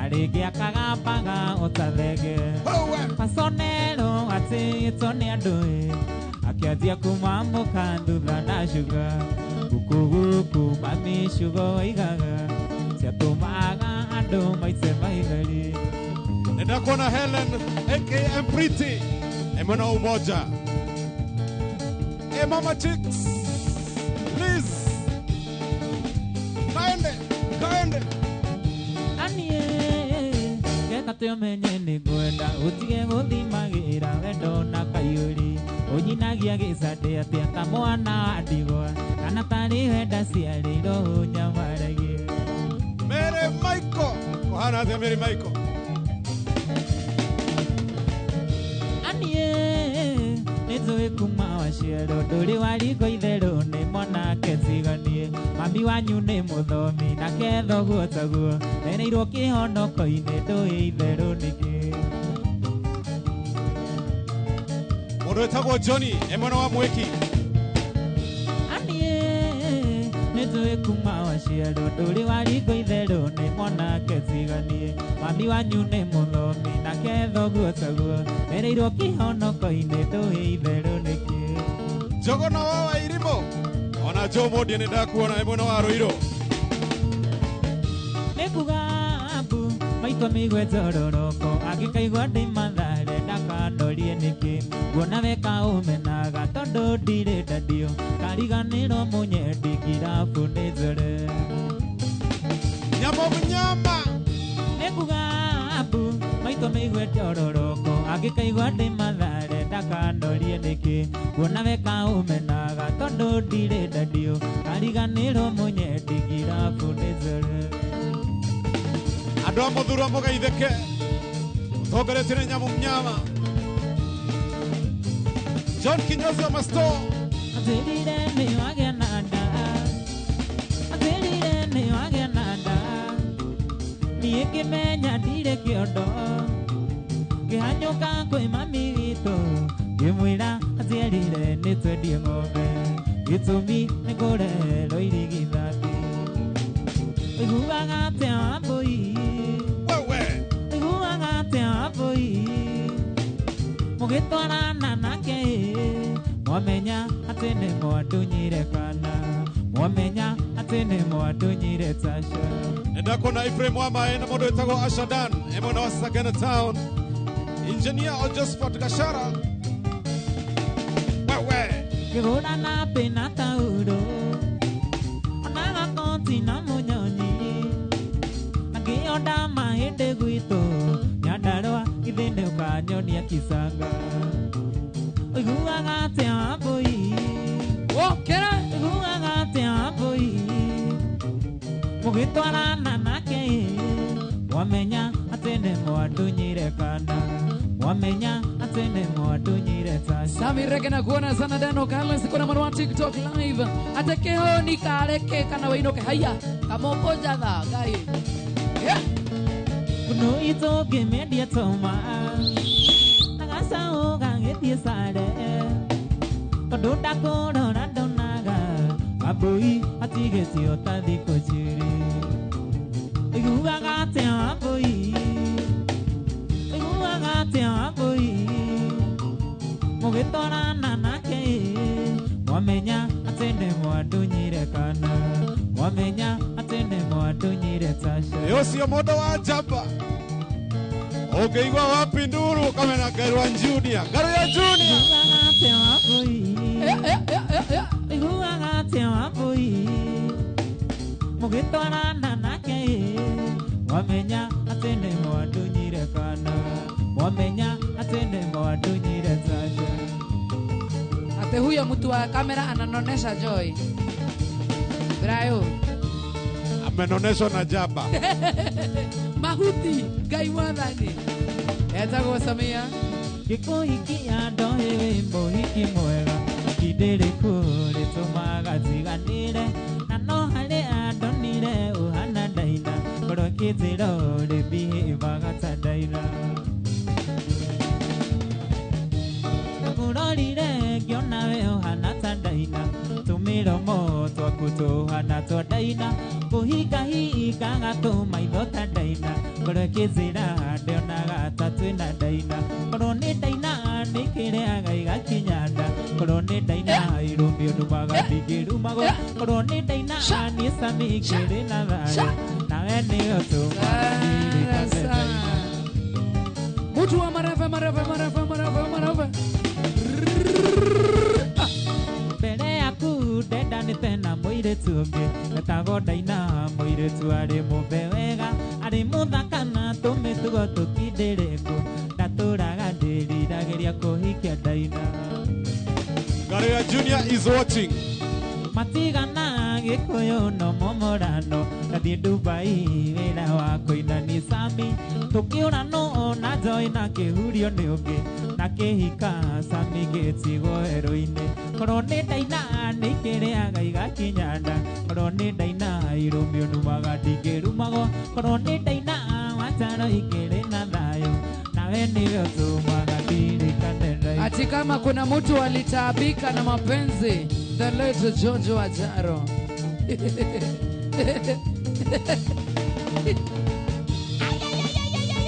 Speaker 4: Rigi akagambaga otathege Pasonero atiyetwo ni andu akianjia kumamuka thutha na cuga guku mamishugo igaga ciatumaga andu maite maitheri
Speaker 2: Nenda Helen aka Pretty Emona umoja Mama Chicks please kaende
Speaker 4: Kate menye ni gwenda utige guthimagira wendo na kayuri unyinagia gicande atia ta mwana ndigwa kana tari wenda ciariro nyamarage
Speaker 2: Mere Michael kohana atia Mere Michael
Speaker 4: Anie nizui kuma waciaro nduri wariko itherũ ni mwanake nziganie mami wanyu ni muthomi na kethoguo taguo mereirwo kihonoko-inĩ ndũĩ itherũ nĩkĩ
Speaker 2: Mũndũ wĩtagwo Johnny emwana wa Mweki
Speaker 4: Anie nĩnjũĩ kuma waciaro ndũrĩ wariko itherũ nĩ mwanake nziganie mami wanyu nĩ mũthomi na kethoguo taguo mereirwo kihonoko-inĩ ndũĩ itherũ nĩkĩ
Speaker 2: Jogona wa Wairimo ona Jomo ndiye ndakuona emwana wa Roiro
Speaker 4: Nekugabu maitwa migwe zororoko agikaigwa ndi mathare ndakandorie niki guona weka umenaga tondu ndire ndadio kariganiro munyendi girafu nizore
Speaker 2: Nyama
Speaker 4: Nekugabu maitwa migwe zororoko agikaigwa ndi mathare ndakandorie niki guona weka umenaga tondu ndire ndadio kariganiro munyendi girafu nizore
Speaker 2: Andũ a mũthuro mũgeithĩke ũtongoretio nĩ Nyamũ Mnyama John Kinyozi wa Masto
Speaker 4: Atirire ni wagĩa na nda Atirire ni wagĩa na nda Niĩ ngĩmenya ndirĩ kĩondo Ngĩhanyũka kwĩ mami witũ Ngĩmwĩra aciarire nĩ twendie ng'ombe Gĩtũmi nĩ kũreherwo irigithathi Ũiguaga atĩa Wambũi Ũiguaga atĩa Wambũi Mũgĩtwarana nake Mwamenya atĩ nĩ mwandunyire kana Mwamenya atĩ nĩ mwandunyire Tasha
Speaker 2: Nĩndakona Ephraim Wamae na mũndũ wĩtagwo Ashadan emwana wa Sagana Town Engineer Ojosport Gashara
Speaker 4: Kĩgũra na pena tauro Ona gakoti na mũnyonyi Ngĩonda mahĩndĩ gwitũ Nyandarũa ithĩ nĩ ũkanyonia kĩcanga Ũiguaga atĩa Wambũi Ũiguaga atĩa Wambũi Mũgĩtwarana nake Mwamenya atĩ nĩ mwandunyire kana Mwamenya atĩ nĩ mwandunyire Tasha
Speaker 3: Sami Rege na kuona sana Dano Carlos kuna mwana wa TikTok live Atekeho ni kareke kana wainoke haya Kama upoja dha gai
Speaker 4: Kuno ito gemedia toma Nagasa o gangetia sare Kodota kono radonaga Aboi atige si otadi kochiri Iguga gate aboi Iguga gate aboi Mogetora nanake Mwamenya atende mwadunyire kana Mwamenya atende mwadunyire tasha
Speaker 2: Yosio modo wa jamba Ogeigwa wapi nduru kamena Garwa Junior Garwa Junior
Speaker 4: Iguaga te wapoi Mugitora nanake Wamenya atende mwadunyire kana Wamenya atende mwadunyire tasha
Speaker 3: Ate huyo mtu wa kamera ananonesha Joy. Brayo.
Speaker 2: Amenonesho na jamba
Speaker 3: Mahuti Ngai mwathani. Etagwo Samia.
Speaker 4: Giko hiki ando wimbo hiki mwega Kidere kule tumaga ziganire Na no hale adonire uhana daina Koro kiziro lebihi bagata daina Kurorire giona we uhana tadaina Tumiro mo twakuto uhana tadaina Kuhika hika gato maitho tadaina Koro kizira deona gata twina daina Koro ni daina nikire agaiga kinyanda Koro ni daina irumbi unumaga bigiru mago Koro ni daina ni sami kire na vare Na eni otuma
Speaker 3: Mutu wa marava
Speaker 4: Bere aku deda ni tena moire tuonge Netago daina moire tuare mubewega Ari muthakana tumetugo tukidereko Daturaga deri dageria kuhikia daina
Speaker 2: Garwa Junior is watching
Speaker 4: Matigana gikuyo no momorano Kathie Dubai wira wa koina ni Sami Tukiura no na Joy na kihurio ni ungi Na kihika Sami gitigo heroine Koro ni daina ni kireaga igakinyanda Koro ni daina irumi unumaga ndigirumago Koro ni daina wataro ikire na thayo Nawe niwe utumaga ndirikane rai
Speaker 3: Ati kama kuna mtu alitaabika na mapenzi, the late Jojo Ajaro.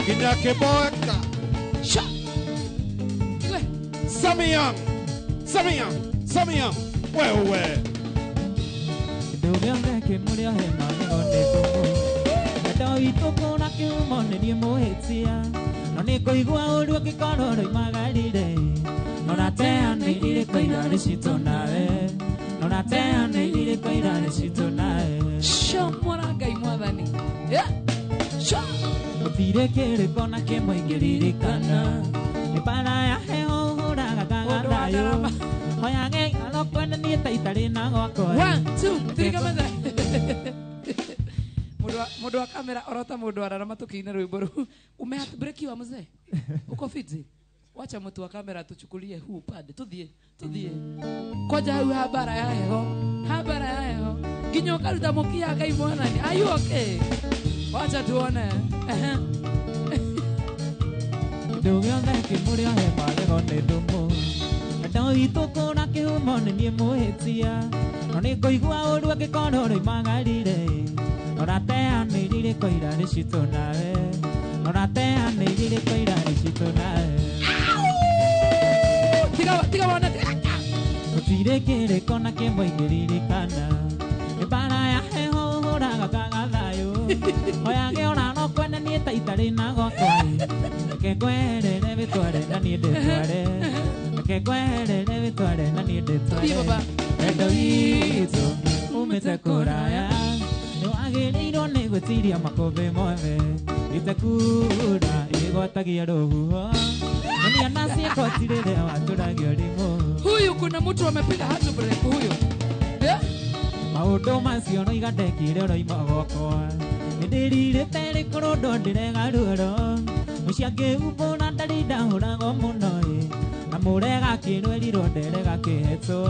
Speaker 2: Kinyake boeka
Speaker 3: Sha. Iwe.
Speaker 2: Samia wewe
Speaker 4: Ndugione kimurio hema nigone tumu Ndo ituko na kiumo ni muhitia No ni kuigua uru gikoro rimagarire No na tea ni ire koira ricito nawe No na tea ni ire koira ricito nawe
Speaker 3: Sha mwana Ngai mwathani. Yeah. Sha.
Speaker 4: Utire kere kona kimoingiririkana Ni para ya heho huraga kagatayo Hoyage alokwenda ni taitari na gwako
Speaker 3: 1 2 3 kamera. Mundu wa kamera orota mundu ararama tukiina rwimbo ru. Umehatbreakiwa mzee. Uko fiti? Wacha mtu wa kamera tuchukulie huu pande. Tuthie. Koja hau habara ya heho. Ginyo karuta mukia Ngai mwathani. Are you okay? Wacha tuone.
Speaker 4: Ndugione kimurio hema nigone tumu Ndo ituko na kiumo ni muhitia No ni kuigua uru gikoro rimagarire No na tea ni rire koira ricito nawe No na tea ni rire koira ricito nawe
Speaker 3: Tiga wana.
Speaker 4: Utire kere kona kimoingiririkana Ni bara ya heho huraga kagathayo Hoyage ona no kwenda ni taitari na gwako Ke kwerere bitware na ni ndetware Ke kwerere bitware na ni ndetware
Speaker 3: Baba.
Speaker 4: Endo itu umete kuraya Ni wagiriirwo ni gwitiria makombe mothe Itekura igwatagia rũhuho Nani anacieko tirire waturagio rimo
Speaker 3: Huyu kuna mtu amepiga heartbreak huyu. Yeah.
Speaker 4: Maundu macio no igadekire roima gwakwa Nindiririte rikurundo ndirega ruoro Muciangi umbona ndari ndahũragwo mũno Na mũrega kĩrwerirwo nderega kĩhetwo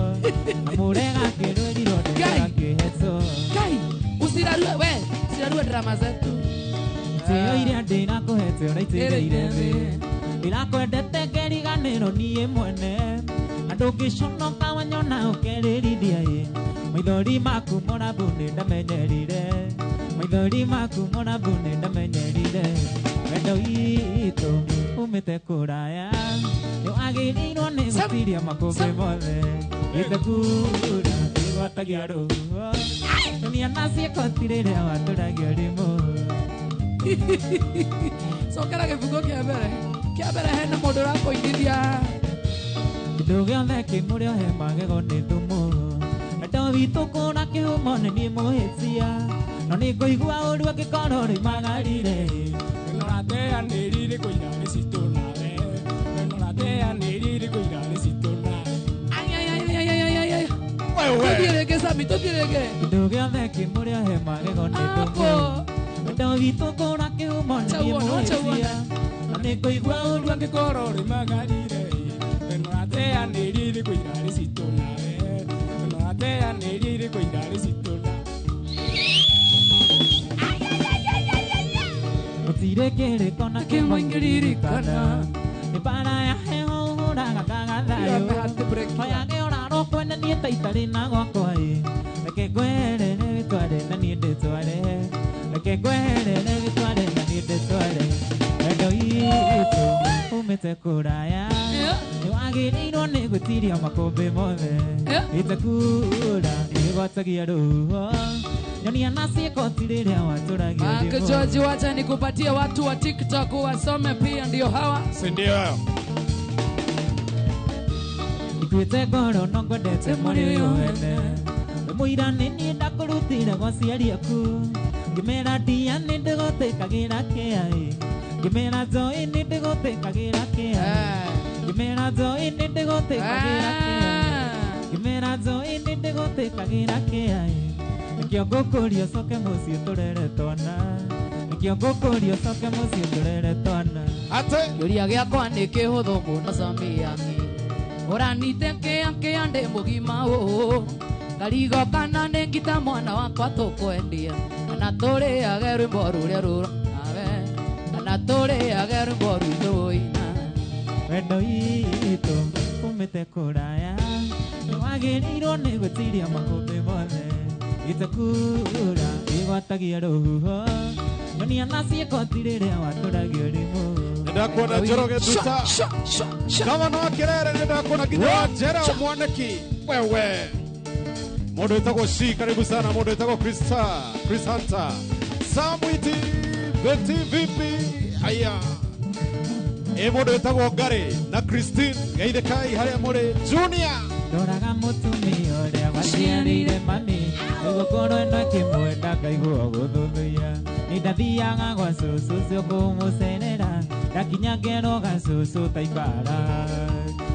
Speaker 4: Na mũrega kĩrwerirwo nderega kĩhetwo
Speaker 3: Kai, usirarue we, usirarue drama zetu.
Speaker 4: Iteo iria ndĩrakũhete ũraitĩrĩire thĩ ndĩrakwendete ngeriganĩrwo niĩ mwene na ndũngĩconoka wanyona ũkerĩrithia ĩ maithori maku mũrabu nĩndamenyerire maithori maku mũrabu nĩndamenyerire wendo witũ umĩte kũraya nĩwagĩrĩirwo nĩ gũtiria makũmbĩ mothe gĩtekura ĩgwatagia rũhuho dunia na ciĩkoti rĩrĩa watũragia rĩmũ
Speaker 3: Sokera gĩbungo kĩa mbere hena mũndũ ũrakũinithia
Speaker 4: kĩndũ gĩothe kĩmũrĩ ohe magego nĩ thumu wendo witũ kũra kĩhumo nĩ niĩ mũhĩtia no nĩ ngũigua ũru angĩkorwo rĩmagarire
Speaker 5: Norateanĩri rĩkũira rĩcitũ nawe Norateanĩri rĩkũira rĩcitũ nawe
Speaker 3: Tũthiĩ rĩngĩ Sami, tũthiĩ rĩngĩ
Speaker 4: kĩndũ gĩothe kĩmũrĩ ohe magego nĩ thumu wendo witũ kũra kĩhumo nĩ niĩ mũhĩtia no nĩ ngũigua ũru
Speaker 5: angĩkorwo rĩmagarire Norateanĩri rĩkũira rĩcitũ nawe Norateanĩri rĩkũira rĩcitũ nawe
Speaker 4: Gũtirĩ kĩrĩko na kĩmũingĩririkana nĩ bara ya heho ũhũraga ngaga thayũ hoya gĩorarwo kwene niĩ ta itarĩ na gwakwa ĩ reke ngwerere wĩtware na niĩ ndĩtware reke ngwerere wĩtware na niĩ ndĩtware wendo witũ umĩte kũraya nĩwagĩrĩirwo nĩ gwĩtiria makũmbĩ mothe itekura ĩgwatagia rũhuho nyonia na ciĩkoti rĩrĩa watũragia
Speaker 3: Uncle George, wacha nikupatie watu wa TikTok wasome pia, ndio hawa.
Speaker 2: Si ndio?
Speaker 4: ikuĩte ngoro no ngwendete mũrĩ ũyũ wene mũira nĩ niĩ ndakũrutire gwa ciari aku ngĩmera ndia nĩ ndĩgũtĩkagĩra kĩaĩ ngĩmera njoĩ nĩ ndĩgũtĩkagĩra kĩaĩ ngĩmera njoĩ nĩ ndĩgũtĩkagĩra kĩaĩ ngĩmera njoĩ nĩ ndĩgũtĩkagĩra kĩaĩ Nikio ngũkũria ũcoke mũciĩ tũrere twana Nikio ngũkũria ũcoke mũciĩ tũrere twana
Speaker 2: Ate
Speaker 3: Kĩũria gĩakwa nĩ kĩhũthũ mũno Sami yangi ũranite kĩĩa ndĩ mũgima ũũ ngarigo kana nĩ ngita mwana wakwa tũkwendia kana tũrĩage rwĩmbo rũrĩa nawe kana tũrĩage rwĩmbo rwitũ wĩina
Speaker 4: wendo witũ umĩte kũraya nĩwagĩrĩirwo nĩ gwĩtiria makũmbĩ mothe itekura ĩgwatagia rũhuho nyonia na ciĩkoti rĩrĩa watũragia ũrimũ
Speaker 2: ndakuona Njoroge Nduta gavana wa Kĩrere ndakuona nginya wa Njera Mwaniki wewe mũndũ wĩtagwo C karibu sana mũndũ wĩtagwo Chris Hunter Samwiti Betty Vipi aya mũndũ wĩtagwo Ngari na Christine Geithĩkai harĩa mũrĩ Junior
Speaker 4: ndoraga mũtumia ũrĩa waciarĩire mami ũgũkorwo ĩno ĩkĩmwenda ngaigua gũthũthũia nĩ ndathiaga gwa cũcũ ũcio kũmũcerera ndakinya ngero ga cũcũ taikara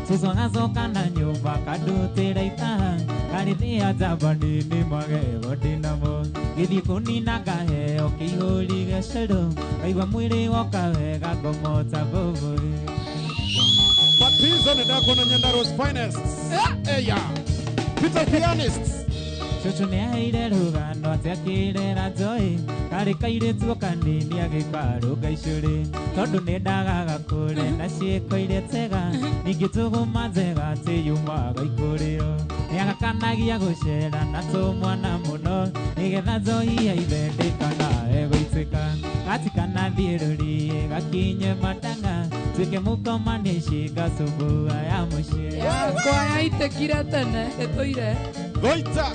Speaker 4: cũcũ agacoka na nyũmba kandutĩra itaha karĩthĩa njamba nini magego ndinamo gĩthiĩ kũnina ngaheo kĩihũri gĩcerũ ngaigua mwĩrĩ woka wega ngomota mbũmbũĩ
Speaker 2: Batizo ndakuona Nyandarũa's finest eya Peter Pianist
Speaker 4: cũcũ nĩaheire rũgano atĩ akĩrera njoĩ karĩ kairĩtu kanini agĩkarũnga icũrĩ tondũ nĩndagaga kũre na ciĩko irĩ njega ningĩ tũgũma njega atĩ yumaga ikũrĩo nĩagakanagia gũcera na tũmwana mũno nĩgetha njohi yaithendĩkana egũitĩka gatikana thiũrũrie gakinye matanga tuĩke mũkomania icinga cũmbũa ya mũciĩ
Speaker 3: yakwa yaitĩkire tene ĩtũire
Speaker 2: Goita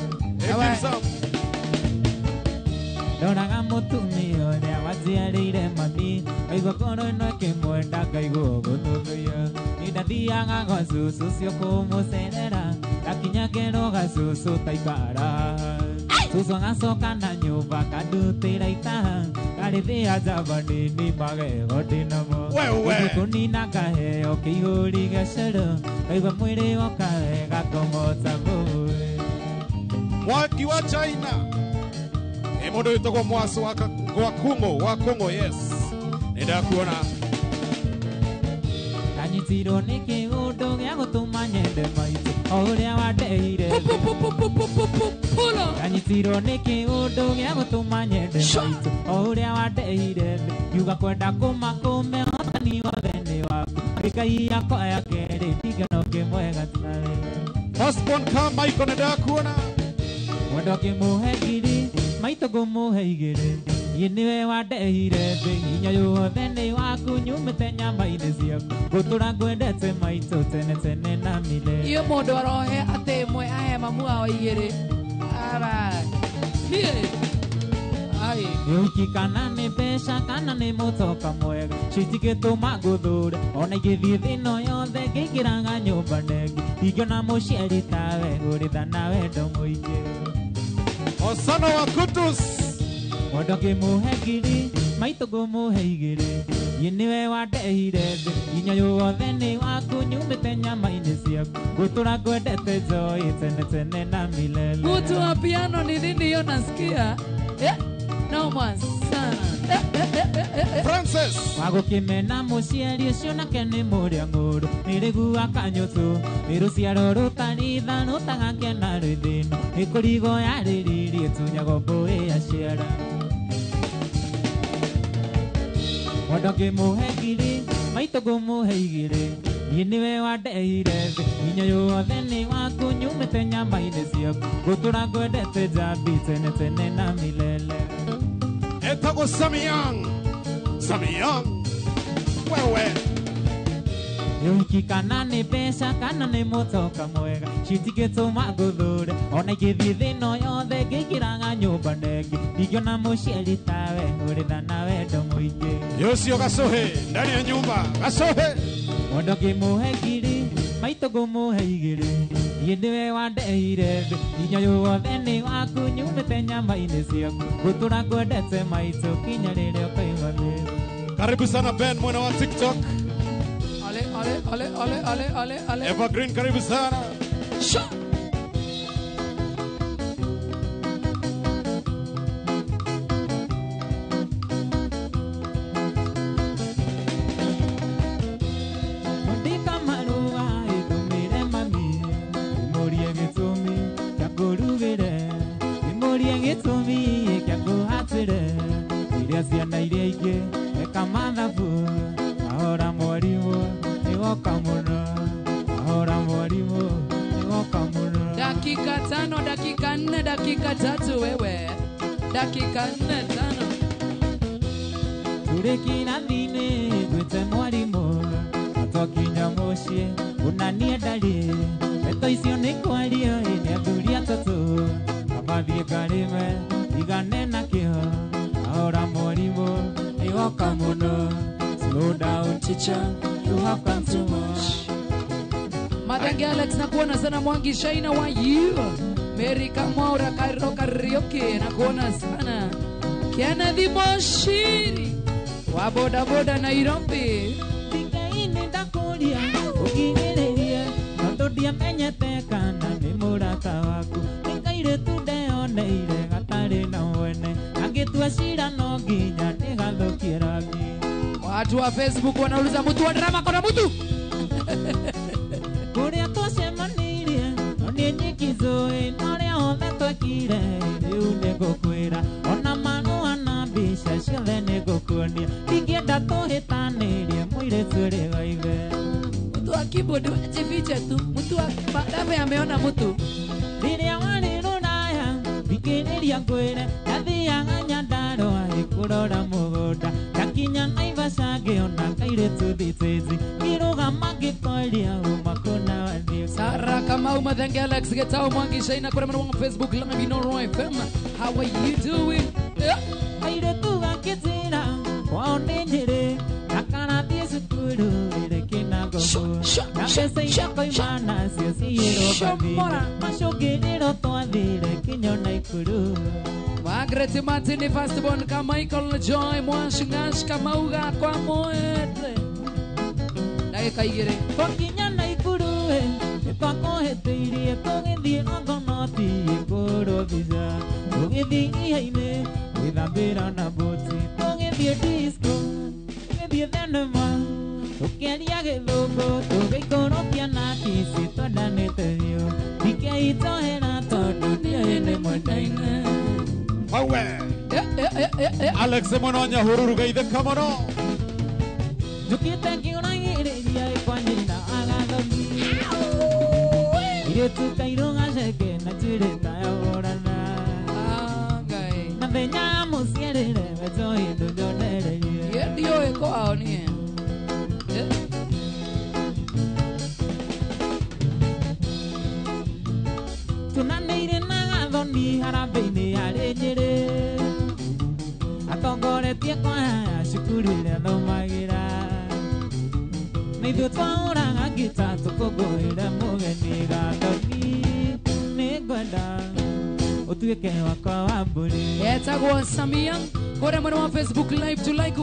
Speaker 4: ndoraga mũtumia ũrĩa waciarĩire mami ngaigua ngoro ĩno ĩkĩmwenda ngaigua gũthũthũia nĩ ndathiaga gwa cũcũ ũcio kũmũcerera ndakinya ngero ga cũcũ taikara cũcũ agacoka na nyũmba kandutĩra itaha karĩthĩa njamba nini magego ndinamo gĩthiĩ kũnina ngaheo kĩihũri gĩcerũ ngaigua mwĩrĩ woka wega ngomota mbũĩ
Speaker 2: Mwaki wa China mũndũ wĩtagwo Mwaso wa Kung'o yes nĩndakuona
Speaker 4: kanyitirwo nĩ kĩũndũ gĩa gũtũma nyende maitũ Oria wadeire Kanyitiro niki undu gya gutuma nyende maitu Oria wadeire Yuga kwenda kumakume hotani wathene waku Gikai yakwa ya keri tigano kimwega tare
Speaker 2: Firstborn ka Michael nĩndakuona
Speaker 4: Mwendo kimuhe giri maito kumuhe igiri Yiniwe wadeire thĩ hinya yothe nĩ waku nyumĩte nyama-inĩ ciaku gũtũra ngwendete maitũ tene tene na milele
Speaker 3: Iyo mũndũ arohe atĩ ĩmwe ahe mamu wao igĩrĩ ara ai
Speaker 4: Yuki kana nĩ mbeca kana nĩ mũtoka mwega citigĩtũma ngũthũre ona ingĩthiĩ thĩ ĩno yothe ngĩingĩraga nyũmba nengi ingĩona mũciari tawe ngũrĩthana wendo mũingĩ
Speaker 2: Osana wa Kutus
Speaker 4: Mwendo kimuhe giri maito kumuhe igiri Yiniwe wadeire thĩ hinya yothe nĩ waku nyumĩte nyama-inĩ ciaku gũtũra ngwendete joy tene tene na milele
Speaker 3: Mtu wa piano ni nini hiyo nasikia no man sana
Speaker 2: Francis
Speaker 4: Wagũkĩmena mũciari ũcio nake nĩ mũrĩa ng'ũrũ nĩrĩgua kanyũtũ nĩ rũciaro rũtaritha rũtagakena rwĩthĩno nĩ kũrigo yarĩririe tunyagwo mbũĩ aciara Mwendo kĩmuhe giri maito kũmuhe igĩrĩ Yiniwe wadeire thĩ hinya yothe nĩ waku nyumĩte nyama-inĩ ciaku gũtũra ngwendete jambi tene tene na milele
Speaker 2: etagwo Samiyang wewe
Speaker 4: Yuki kana nĩ mbeca kana nĩ mũtoka mwega citigĩtũma ngũthũre ona ingĩthiĩ thĩ ĩno yothe ngĩingĩraga nyũmba nengi ndingĩona mũciari tawe ngũrĩthana wendo mũingĩ
Speaker 2: Yosio Gasohe ndani ya nyumba Gasohe
Speaker 4: Mwendo kĩmuhe giri maito kũmuhe igĩrĩ Yiniwe wadeire thĩ hinya yothe nĩ waku nyumĩte nyama-inĩ ciaku gũtũra ngwendete maitũ kinya rĩrĩa ũkaigua thĩ
Speaker 2: Karibu sana Ben mwana wa TikTok
Speaker 3: ale
Speaker 2: Evergreen karibu sana
Speaker 4: Mwandĩka marũa ĩtũmĩre mami ĩmũrie gĩtũmi kĩa ngũrugĩre ĩmũrie gĩtũmi kĩa ngũhatĩre iria ciana iria ingĩ eka mathabu ahora mwarimũ nĩgoka mũno ahora mwarimũ nĩgoka mũno
Speaker 3: dakika 5 dakika 4 dakika 3 wewe dakika 4 5
Speaker 4: tũrĩ kĩrathi-inĩ ngwĩte mwarimũ atwakinya mũciĩ ona niĩ ndarĩ ndeto icio nĩ kwario nĩ athuri atatũ abathiĩ ngarĩme igane na kĩho ahora mwarimũ nĩgoka mũno slow down teacher you have come too much
Speaker 3: Matangi Alex nakuona sana Mwangi Shaina wa you Mary Kamora Kairo Karaoke nakuona sana Kennedy Moshiri wa boda boda Nairobi
Speaker 4: Thikainĩ ndakũria ũkigĩrĩrie tondũ ndiamenyete kana nĩ mũrata waku nĩ kairĩtu ndeyoneire gatarĩ na mwene angĩtua cira no nginya nĩgathũkie rangi
Speaker 3: Watu wa Facebook wanauliza mtu wa drama kona mtu
Speaker 4: kũrĩa twacemanirie no nĩ nyikizũĩ norĩa hothe twekire rĩu nĩngũkwĩra ona manũa na mbica ciothe nĩngũkuonia ndingĩenda tũhĩtanĩrie mũirĩtu ũrĩ wa ithe
Speaker 3: mtu wa keyboard ajifiche tu mtu wa baadaye ameona mtu
Speaker 4: rĩrĩa warĩ rũraya thikĩrĩria ngwĩre ndathiaga Nyandarũa kũrora mũgũnda ngakinya Naivasha ngĩona kairĩtu thitĩnji ngĩrũgama ngĩkoria uma kũna wathiĩ
Speaker 3: Sara Kamau Matangi Alex Getao Mwangi Shaina kwa mwana wa Facebook live in Noro FM how are you doing
Speaker 4: kairĩtu gakĩtĩra kwao nĩ Nyĩrĩ na karathiĩ cukuru ĩrĩ Kĩnangũgũ na mbeca iria koima nacio ciyĩrwo gathirĩ macũngĩrĩro twathire Kinya Naikuru
Speaker 3: Margaret Martin Firstborn ka Michael Joy Mwanshingash Kamauga kwa Moete Ndagĩka igĩrĩ
Speaker 4: twakinya Naikuru nĩtwakũhĩtĩirie tũgĩthiĩ Longonoti kũrwo mbica tũgĩthiĩ ihainĩ gwĩthambĩra na boti tũgĩthiĩ disco tũgĩthiĩ thenema tũkĩaria Gĩthũngũ tũgĩikũrũkia na kisi twendanĩte biũ Ngaitohera tondu ndiene mwendaine.
Speaker 2: Awe. Alex Mononya hururu gaitheka mono.
Speaker 4: Njukite kiuragiriria ikwanyina agathoni. Iretu kairunga ceke na tirita ya vorana. Na thenya muciarire weto hindu nyonereire.
Speaker 3: Ndio eko ao nie.
Speaker 4: Tunanĩire na gathoni harambĩ-inĩ yarĩ Nyĩrĩ. Atongoretie kwaya cukuru ĩrĩa thomagĩra. Na ithuĩ twaũraga ngita tũkũngũĩre mũgeni gathoni. Nĩ ngwenda ũtuĩke wakwa wa mbũri.
Speaker 3: Etagwo Samia kule mwene wa Facebook live to like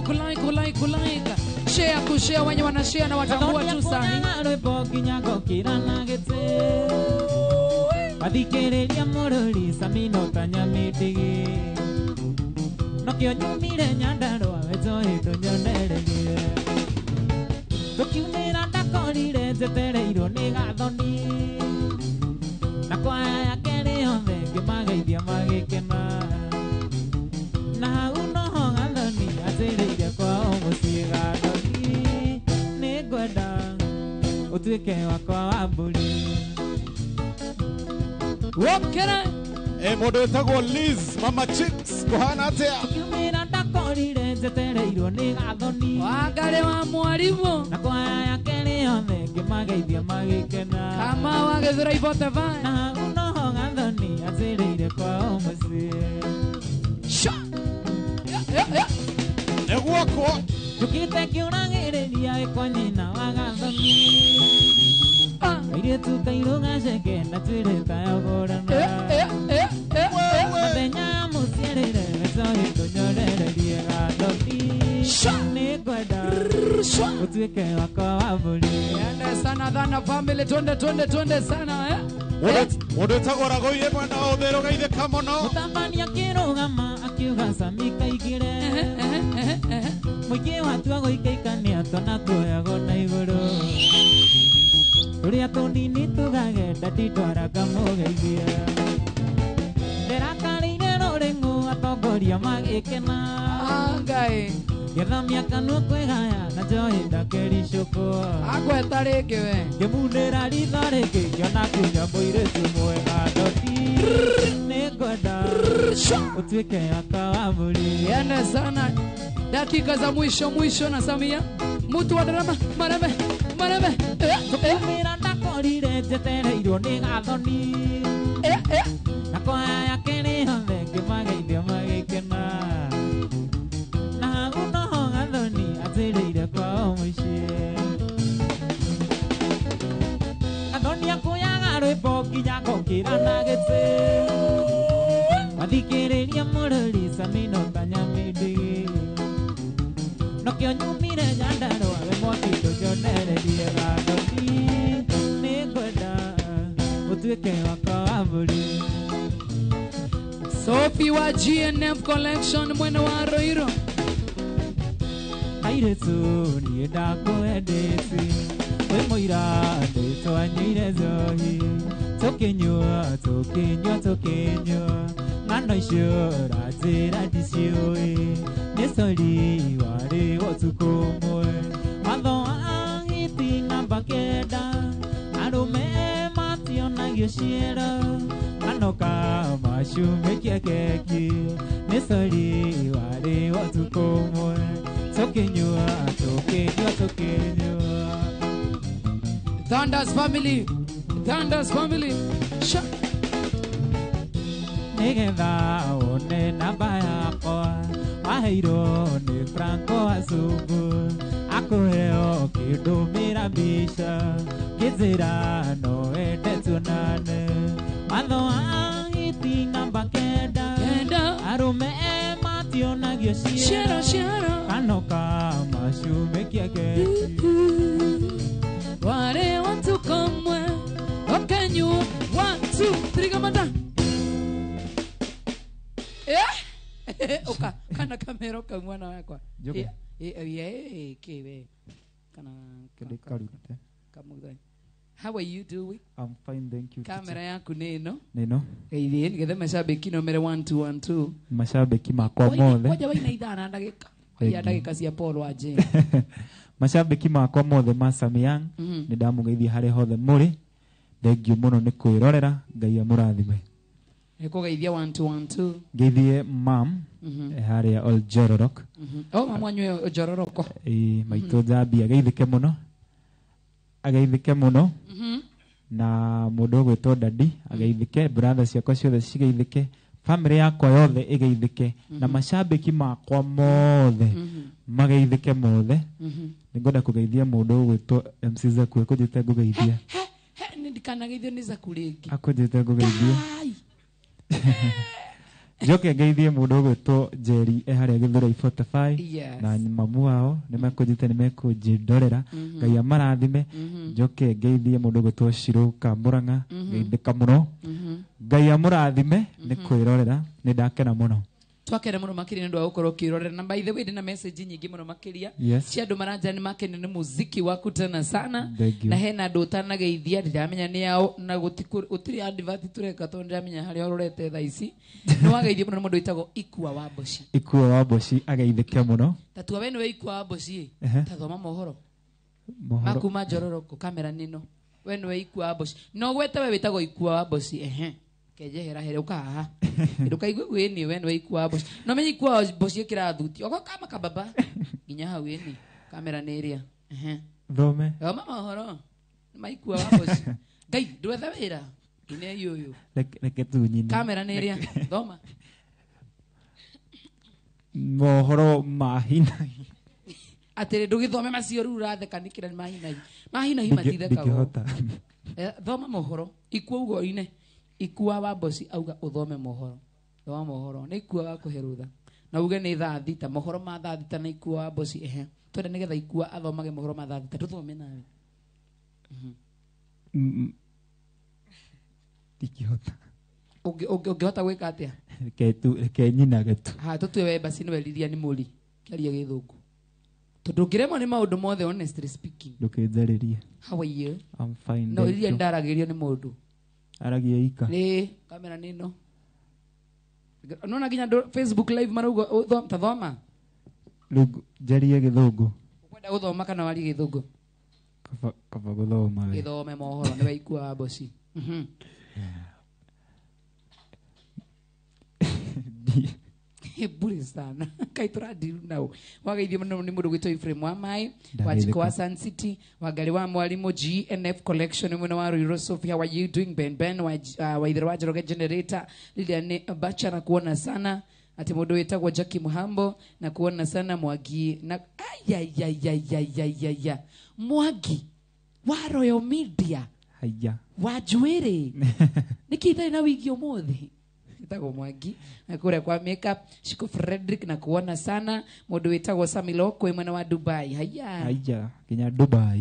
Speaker 3: share kushare wenye wanashare na watambua tu sana.
Speaker 4: Rwĩmbo nginya ngokĩra na gĩtĩ. Wathikĩrĩria mũrũri Samino Tanyamĩndĩgĩ. Nokĩo nyumire Nyandarũa weto ndũnyonereire. Tũkiumĩra ndakorire njetereirwo nĩ gathoni. Na kwaya yake yothe ngĩmageithia magĩkena. Na hau noho gathoni anjĩrĩire kwao mũciĩ gathoni. Nĩ ngwenda ũtuĩke wakwa wa mbũri.
Speaker 3: Wokera
Speaker 2: Mũndũ wĩtagwo Liz Mama Chicks kuhana atia.
Speaker 4: Tũkiumĩra ndakorire njetereirwo nĩ gathoni.
Speaker 3: Wangare wa mwarimu
Speaker 4: Na kwaya yake yothe ngĩmageithia magĩkena.
Speaker 3: kama wagethera ibote vai.
Speaker 4: Na hau noho gathoni anjĩrĩire kwao mũciĩ.
Speaker 2: Nĩguo
Speaker 4: Njũkĩte kĩũragĩrĩria ĩkwanyina wa gathoni. Airĩtu kairũga ceke na tirita ya vorana. Mathenya mũciarĩre weto ndũnyonererie gathoni. Nĩ ngwenda ũtuĩke wakwa wa mbũri.
Speaker 3: Ende sana Dhana family twende sana
Speaker 2: Mũndũ wĩtagwo Ragũire mwena wa ũthĩro gaitheka mũno.
Speaker 4: Mũtabania akĩrũgama akiuga Sami kaigĩre. Mũingĩ watua gũikaikania twana tuoyagwo na igũrũ. Tũrĩa tũnini tũgagenda nditwaraga mũgeithia. Ndĩrakarĩire rũrĩng'ũ atongoria magĩkena.
Speaker 3: Ngai
Speaker 4: Gĩthamia kanua kwĩgaya na njohi ndakericũkwo.
Speaker 3: agweta rĩngĩ we.
Speaker 4: Ngĩmundĩra ritho rĩngĩ ngĩona kunya mũirĩtu mwega ndoti. Nĩ ngwenda ũtuĩke wakwa wa mbũri.
Speaker 3: Ende sana dakika za mwisho na Samia mtu wa drama marebe.
Speaker 4: Tũkiumĩra ndakorire njetereirwo nĩ gathoni. Na kwaya yake yothe ngĩmageithia magĩkena. Na hau noho gathoni anjĩrĩire kwao mũciĩ. Gathoni akũyaga rwĩmbo nginya ngokĩra na gĩtĩ. Wathikĩrĩria mũrũri Samino Tanyamĩndĩgĩ. Nokĩo nyumire Nyandarũa we mwaki ndũnyonererie gathoni. Nĩ ngwenda ũtuĩke wakwa wa mbũri.
Speaker 3: Sophie wa GNF collection mwene wa Roiro.
Speaker 4: Airĩtu niĩ ndakwendete. Wĩ mũira ndĩtwanyuire njohi. Tũkĩnyua ng'ano icio ũranjĩra ndiciũĩ. Nĩ cori warĩ ũtukũ ũmwe. Watho wa hiti namba 9 arũme mationagio ciero. Ng'anoka macumĩkia keki. Nĩ cori warĩ ũtukũ ũmwe. Tũkĩnyua
Speaker 3: Thunders family
Speaker 4: Nĩgetha wone namba yakwa waheirwo nĩ Franco Asubu. Akũheo kĩndũmĩra mbica kĩnjĩra no wende tuonane. Watho wa hiti namba 9 arũme mationagio ciero. Kanoka macumĩkia keki.
Speaker 3: Wale watu komwe Okenyua 1, 2, 3 kamanda. Oka kana kamera oka mwana wakwa. Kiwe kana
Speaker 4: Karute.
Speaker 3: kamudai. How are you doing?
Speaker 4: I'm fine, thank you.
Speaker 3: Kamera yaku nino.
Speaker 4: Nino.
Speaker 3: Geithie nigethe mashabiki nomere 1212.
Speaker 4: Mashabiki makwa mothe.
Speaker 3: Waja waina ithana ndagika. Ya ndagika cia Paul wa Jane.
Speaker 4: Mashabiki makwa mothe ma Samiang ni ndamugeithia hare hothe muri. Thengio muno ni kwirorera Ngai amurathime.
Speaker 3: Ekugeithia 1212.
Speaker 4: Geithie mam hare Old Jororok.
Speaker 3: Oh mama nywe Jororoko.
Speaker 4: Maito Jabi ageithike muno. Ageithike muno. Na mundu gwitwo Dadi ageithike, brothers ciakwa ciothe cigeithike, family yakwa yothe igeithike, na mashabiki makwa mothe mageithike mothe. Ningoda kugeithia mundu gwitwo MC Zaku akujite kugeithia.
Speaker 3: Ndikanageithio ni Zaku ringi.
Speaker 4: Akujite kugeithia. Joke geithie mundu gwitwo Jerry ehari Githura 45 na mamu wao nimakujite nimekujindorera Ngai amarathime. Joke geithie mundu gwitwo Shiru Kamburanga geithika muno Ngai amurathime ni kwirorera ni ndakena muno.
Speaker 3: Twakena muno makiria ndu agukorwo kirorera na by the way ndina message nyingi muno makiria cia andu maranja ni makene ni muziki waku tena sana na hena andu utanageithia ndiramenya ni yao na gutiri advert tureka to ndiramenya hari ororete tha ici no wageithia muno mundu witagwo Ikua wa Boshi.
Speaker 4: Ikua wa Boshi ageithike muno.
Speaker 3: Tatua wenu we Ikua wa Boshi tathoma mohoro makuma Jororoko kamera nino wenu we Ikua wa Boshi no gwete we witagwo Ikua wa Boshi keje hera hera ukaha nduka igwe ni wenu we Ikua wa Boshi no menye Ikua wa Boshi kirathuti oko kama kababa ginya hau ni kamera ni ria
Speaker 4: thome
Speaker 3: mama mohoro Ikua wa Boshi Ngai ndwetha wira ine yuyu
Speaker 4: leke tu nyine
Speaker 3: kamera ni ria thoma
Speaker 4: mohoro mahina
Speaker 3: atire ndugithome macio ru ratheka nikira ni mahina matitheka thoma mohoro Ikua ugo ine Ikua wa Boshi auga uthome mohoro thoma mohoro ni Ikua wa kuherutha na uge ni thaa thita mohoro ma thaa thita na Ikua wa Boshi twende nigetha Ikua athomage mohoro ma thaa thita tuthome nawe
Speaker 4: tikihota
Speaker 3: ungihota gwika atia
Speaker 4: ke nyina getu
Speaker 3: tutue we basi niwe lilia ni muri kiaria githungu tondu ngiremwo ni maundu mothe honestly speaking
Speaker 4: ndukinjariria.
Speaker 3: How are you?
Speaker 4: I'm fine.
Speaker 3: No lilia ndaragirio ni mundu
Speaker 4: aragia ika
Speaker 3: ni kamera nino nona ginya Facebook live marugo tathoma
Speaker 4: lugu jaria githungu
Speaker 3: ukwenda guthoma kana wari githungu
Speaker 4: kaba guthoma we
Speaker 3: githome mohoro ni we Ikua wa Boshi buri sana kaitura diru nao wageithia muno ni mundu gwitwo Ephraim wa Mai wachiko wa Sun City wagari wa mwalimu GNF collection mwana wa Ruiru Sophie. How are you doing Ben wa idhira wa Joroge generator Lilian Bacha na kuona sana ati mundu witagwo Jackie Muhambo na kuona sana Mwagi na ya Mwagi wa Royal Media
Speaker 4: haya
Speaker 3: wajuere nikithai na wiki umuthi itago Mwagi na kure kwa makeup Shiko Frederick na kuona sana mundu witagwo Samilo kwa mwana wa Dubai haya
Speaker 4: kinya Dubai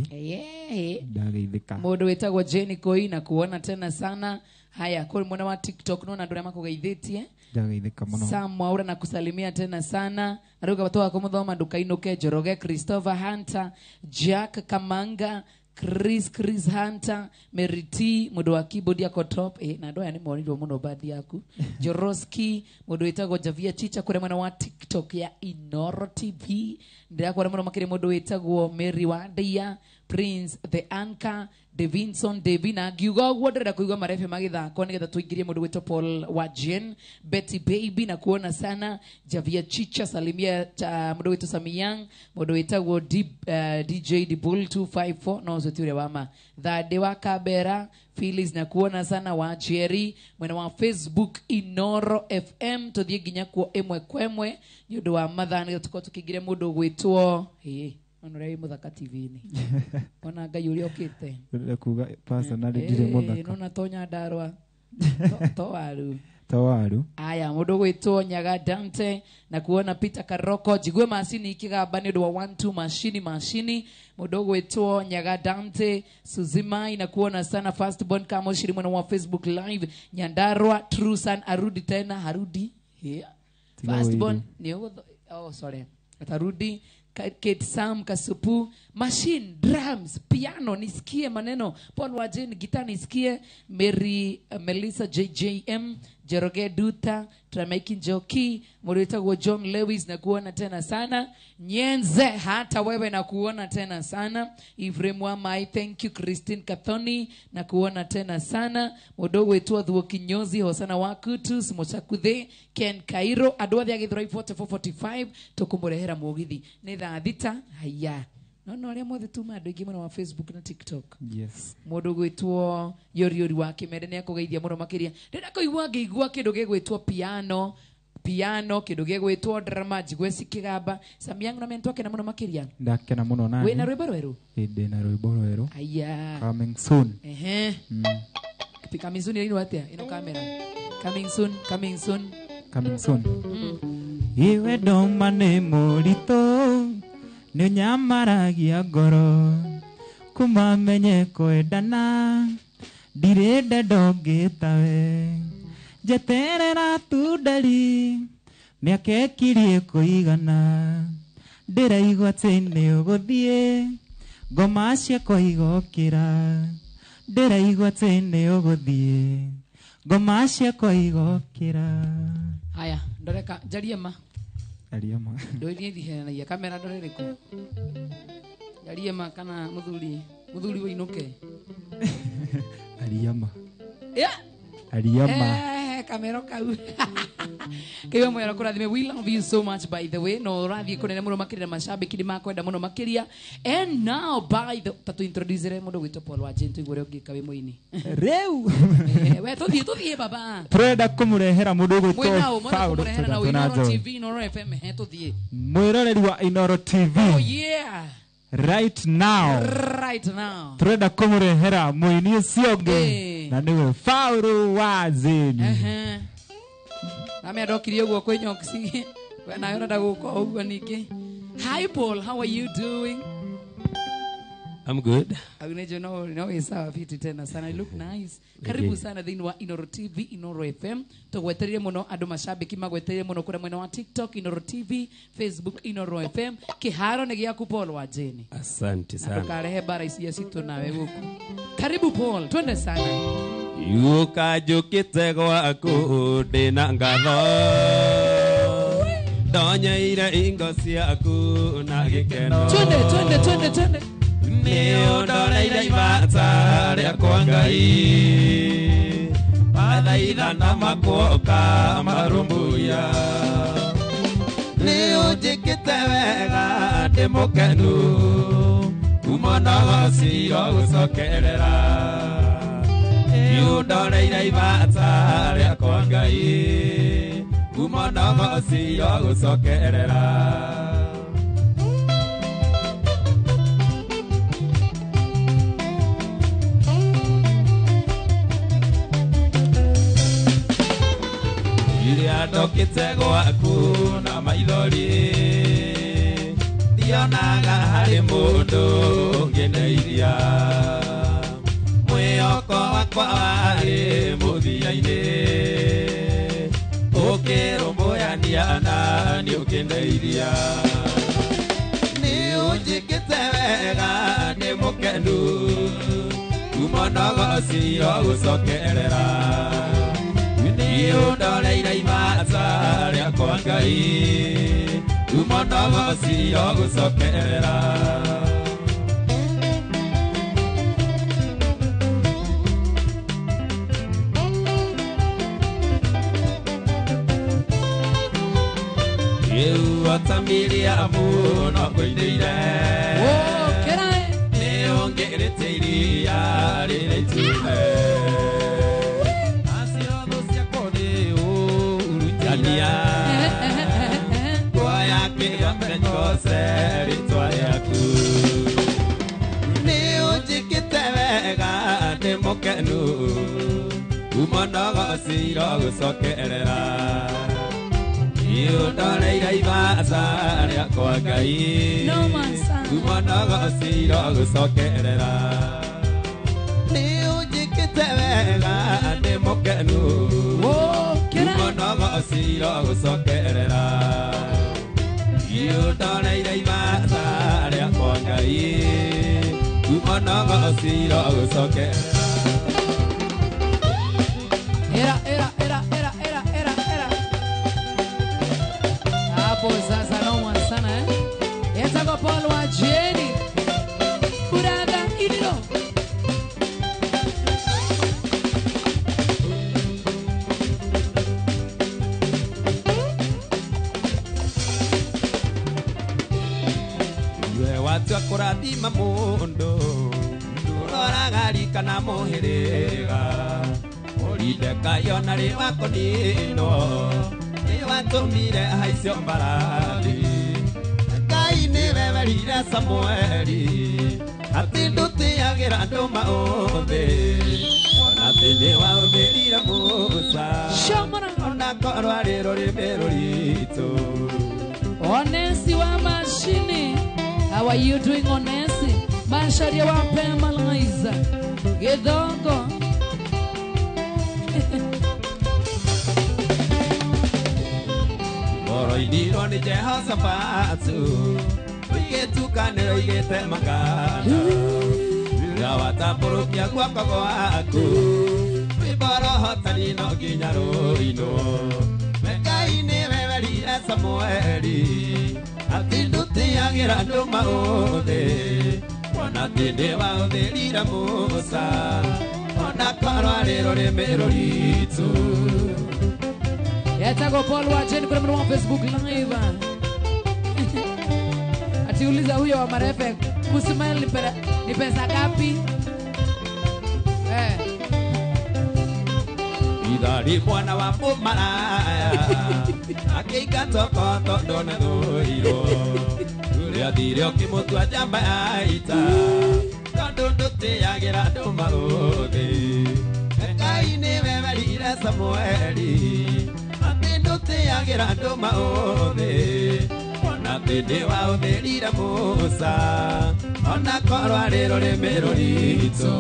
Speaker 3: ndageithika mundu witagwo Jenny Koi na kuona tena sana haya kwa mwana wa TikTok nona ndure makugeithitie
Speaker 4: ndageithika muno
Speaker 3: Sam Waura na kusalimia tena sana aruga watu wako muthoma ndukainuke Joroge Christopher Hunter Jack Kamanga Chris Hunter Meriti mundu wa keyboard yako top na ndoya ni monirio muno baadhi yaku Joroski mundu witagwo Javia Chicha kure mwana wa TikTok ya Inoro TV ndira kwa muno makire mundu witagwo Mary Wandia Prince the Anchor Devinson Devina giugo gwodera kuigwa marefe magithako nigetha tuingirie mundu witwa Paul wa Jen Betty Baby na kuona sana Javia Chicha salimia mundu witwa Samiyang mundu witagwo DJ Dibul 254 no zotiure wama thade wa Kabera Phyllis na kuona sana wa Jerry mwena wa Facebook Inoro FM tuthie ginya ku emwe kwemwe ni undu wa mathani tuko tukigire mundu gwitwo Onore muthaka TV-ini. Ona Ngai uri okite.
Speaker 4: Kuga personally dire muthaka.
Speaker 3: Nona tonya ndarwa. Towaru.
Speaker 4: Towaru.
Speaker 3: Aya mundu gwitwo Nyaga Dante na kuona Peter Karoko jigwe masini ikigamba ni undu wa 1-2 mashini mundu gwitwo Nyaga Dante Suzima ina kuona sana first born kama shiri mwana wa Facebook live Nyandarwa True Sun arudi tena harudi. First born ni sorry. Atarudi
Speaker 6: Kate Sam Kasupu, machine, drums, piano, nisikie maneno, Paul Wajeni, guitar nisikie, Mary, Melissa JJM, Jeroge Duta, Tramaiki Njoki, Morita wa John Lewis na kuona tena sana, Nyenze hata wewe na kuona tena sana, Ivremwa Mai, thank you, Christine Kathoni na kuona tena sana, Modo wetu wa Dhuo Kinyozi, Hosana Wakutus, Mochakuthe, Ken Kairo, Adwa Dhia Githrai 4445, Tokumurehera Mugithi, Netha Adita, haya. No aria mothe tuma andu ingi muno wa Facebook na TikTok.
Speaker 4: Yes.
Speaker 6: Mundu gwitwo yori wa Kimende ni akugeithia muno makiria. Ndenda kuigua ngeigua kindu gegwitwo piano kindu gegwitwo drama jigweci kigamba. Samiang na mento akena muno makiria.
Speaker 4: Ndakena muno nani.
Speaker 6: We na rwimbo rweru.
Speaker 4: Inde na rwimbo rweru.
Speaker 6: Aya.
Speaker 4: Coming soon.
Speaker 6: Coming soon ino atia ino kamera. Coming soon.
Speaker 4: Coming soon. Iwe doma ne morito. Nĩ nyamaragia ngoro kuma menye kwendana ndirĩnde ndongĩtawe njeterera tu ndari mĩaka ĩkirie kũigana ndĩraigua atĩ nĩ ũgũthiĩ ngoma ciakwa igokĩra ndĩraigua atĩ nĩ ũgũthiĩ ngoma ciakwa igokĩra.
Speaker 6: Haya ndoreka Jariema
Speaker 4: Jariema
Speaker 6: ndoirie thihena kamera ndorereko Jariema kana muthuri winuke Jariema kamera kau kiyo mwera kurathime. We love you so much, by the way. No rathi kunene muno makiria mashabiki ni makwenda muno makiria. And now by the tatu introduce mundu gwitwo Paul Wajeni igure ungika wi muini reu we tuthie baba
Speaker 4: turenda kumurehera mundu gwitwo
Speaker 6: Paul na Inoro TV Inoro FM tuthie
Speaker 4: mwiroreri wa Inoro TV.
Speaker 6: Oh yeah,
Speaker 4: right now turenda kumurehera muini ucio ungi na niwe Paul Wajeni.
Speaker 6: Nami adokirie guo kwenyoksi when I order go uguo niki. Hi Paul, how are you doing?
Speaker 7: I'm good.
Speaker 6: Agunejo no isawa fiti tena sana. You look nice. Karibu sana thini wa Inoro TV Inoro FM. Tugwetereire muno andu mashabiki magwetereire muno kura mwena wa TikTok Inoro TV, Facebook Inoro FM. Kiharo ni giaku Paul Wajeni.
Speaker 7: Asante sana.
Speaker 6: Tukarehe bara isia situ nawe guku. Karibu Paul, twende sana.
Speaker 7: Yuka jukite gwaku ndina ngatho ndonyeire ingo ciaku na gikeno
Speaker 6: twende
Speaker 7: nio ndoreire ibata riakwa Ngai mathaitha na makuoka marumbuya nio njikite wega ndi mukenu kuma na cio gucokerera ndoreire ibata riakwa Ngai kuma na cio gucokerera iria ndokite gwaku na maithori ndionaga hari mundu ngeneiria mwĩhoko wakwa warĩ mũthia-inĩ ũkĩrũmbũyania na nĩũkĩndeiria nĩũnjĩkĩte wega ndĩ mũkenu kuma na cio gũcokerera nĩũndoreire ibata rĩakwa Ngai kuma na cio gũcokerera Watamilia muno kwindeire
Speaker 6: kerae
Speaker 7: neongereteria riretune asirodo siakoni urutania kwa yake yamenyose ritwa yaku neonjikite wega ndi mukenu umanaga sira gucokerera ndoreire ibata riakwa Ngai kuma na cio gucokerera nĩũnjĩkĩte wega ndĩ mũkenu kuma na cio gucokerera ndoreire ibata ciro gucoke
Speaker 6: Era. Hapo sasa noma sana Yatako Paul wa Jenny. Buraga idilo.
Speaker 7: we watu akurathima mundu nduroragari kana muhiriga urideka yona ri wako nino ni watumire haicio mbarathi Ngai ni wewerire Samueli ati ndutiagira andu maũthĩ ati ni waũthĩrire Musa ona korwo arĩ rũrĩmĩ rũritũ
Speaker 6: Onesi wa mashini. How are you doing, Onesi? Masharia wa Pema Liza. Gedongo.
Speaker 7: Oro iniro ni Jehoshapatu Uigetukanĩro igĩte makana Gawatambũrũkia guoko gwaku Wĩmborohotani no nginya rũino Ngai nĩ wewerire Samueli Ati ndutiagĩra andũ maũthĩ Ona atĩ nĩ waũthĩrire Musa Ona korwo arĩ rũrĩmĩ rũritũ
Speaker 6: Yatako Paul wa Jenny kuna mwana wa Facebook live. Atiuliza huyo wa marefe kusimama ni pesa ngapi?
Speaker 7: Idari mwana wa mumaraya Akĩingatwo koto ndone thũiro Ũrĩa thire ũkĩmũtua njamba ya ita Tondũ ndũtĩagĩra andũ maũthĩ Ngai nĩ wewerire Samueli Atĩ ndũtĩagĩra andũ maũthĩ Ona atĩ nĩ waũthĩrire Musa Ona korwo arĩ rũrĩmĩ rũritũ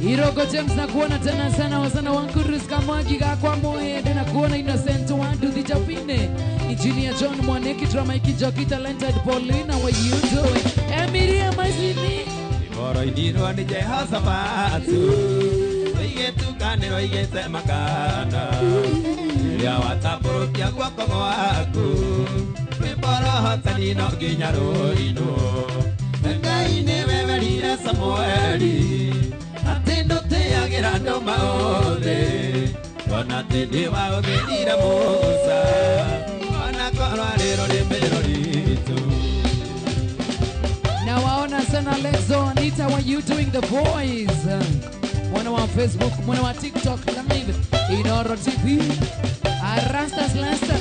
Speaker 6: Irogo James na kuona tena sana wasana wankurus kamwagi kwa moede na kuona Innocent wandu dijapine Engineer John Mwaneki drama ikijoki talented Paulina what you doing Emiria Mazini
Speaker 7: Moro iniro ni Jehoshapatu Uigetukanĩro igĩte makana Rĩrĩa watambũrũkia guoko gwaku Wĩmborohotani no nginya rũino Ngai nĩ wewerire Samueli Atĩ ndũtĩagĩra andũ maũthĩ Ona atĩ nĩ waũthĩrire Musa Ona korwo arĩ rũrĩmĩ rũritũ
Speaker 6: Na waona sana Lexo Anita what you doing the boys Mwana wa Facebook mwana wa TikTok live Inoro TV Arastas Lasta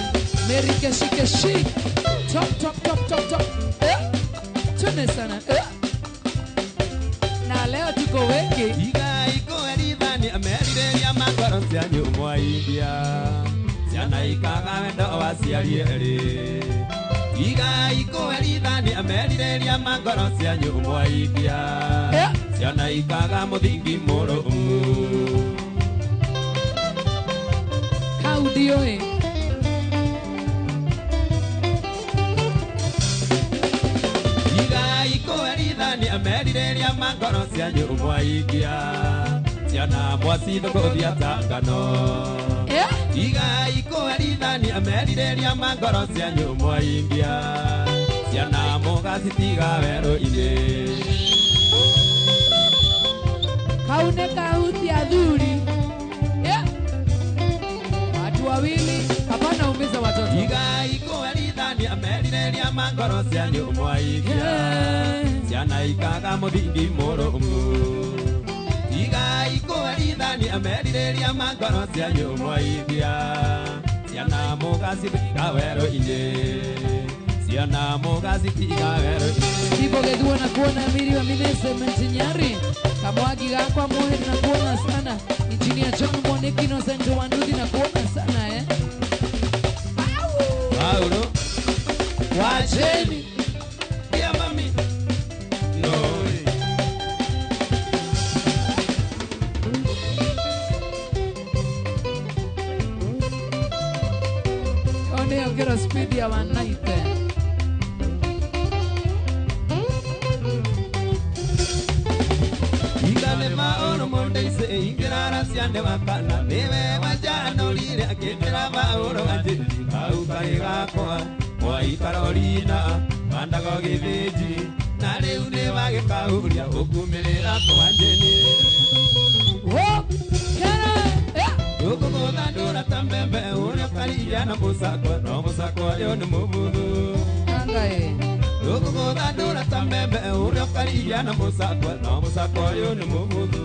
Speaker 6: Mary Keshi Top Tune sana Na leo tuko wengi
Speaker 7: Igai kũherithani amerirĩria makoro cia nyũmwa India Ciana ikaga wendo wa ciari erĩ Igai kũherithani amerirĩria makoro cia nyũmwa India Ciana ikaga mũthingi mũrũmu
Speaker 6: Kaudio
Speaker 7: Igai kũherithani amerirĩria makoro cia nyũmwa India Ciana mwacithũ gũthia ta ngano Igai kũherithani amerirĩria makoro cia nyũmwa India Ciana mũgacitiga werũ-inĩ
Speaker 6: Kaune kauti adhuri Watu wawili hapana umiza watoto
Speaker 7: Igai kũherithani amerirĩria makoro cia nyũmwa India Ciana ikaga mũthingi mũrũmu Igai kũherithani amerirĩria makoro cia nyũmwa India Ciana mũgacitiga werũ-inĩ Ciana mũgacitiga werũ-inĩ
Speaker 6: Tipo que tuvo na kuona miri wa minese menjinyari Kamwagi kwa mohe na kuona sana Engineer John Mwaneki Innocent Wandudi na kuona sana
Speaker 7: Paulo
Speaker 6: Wajeni
Speaker 7: Pia mami No
Speaker 6: One ongera speed ya wanaite
Speaker 7: ciande wakana niwe wajanũrire akĩndĩra maũndũ anjĩri kau karĩ gakwa mwai Carolina mandago gĩthĩnji na rĩu nĩ wagĩkauria ũkumĩrĩra kwa njeni ũkũgũthandũra ta mbembe ũrĩa ũkarĩa na mũcakwa no mũcakwa ũyũ nĩ mũbuthu ũkũgũthandũra ta mbembe ũrĩa ũkarĩa na mũcakwa no mũcakwa ũyũ nĩ mũbuthu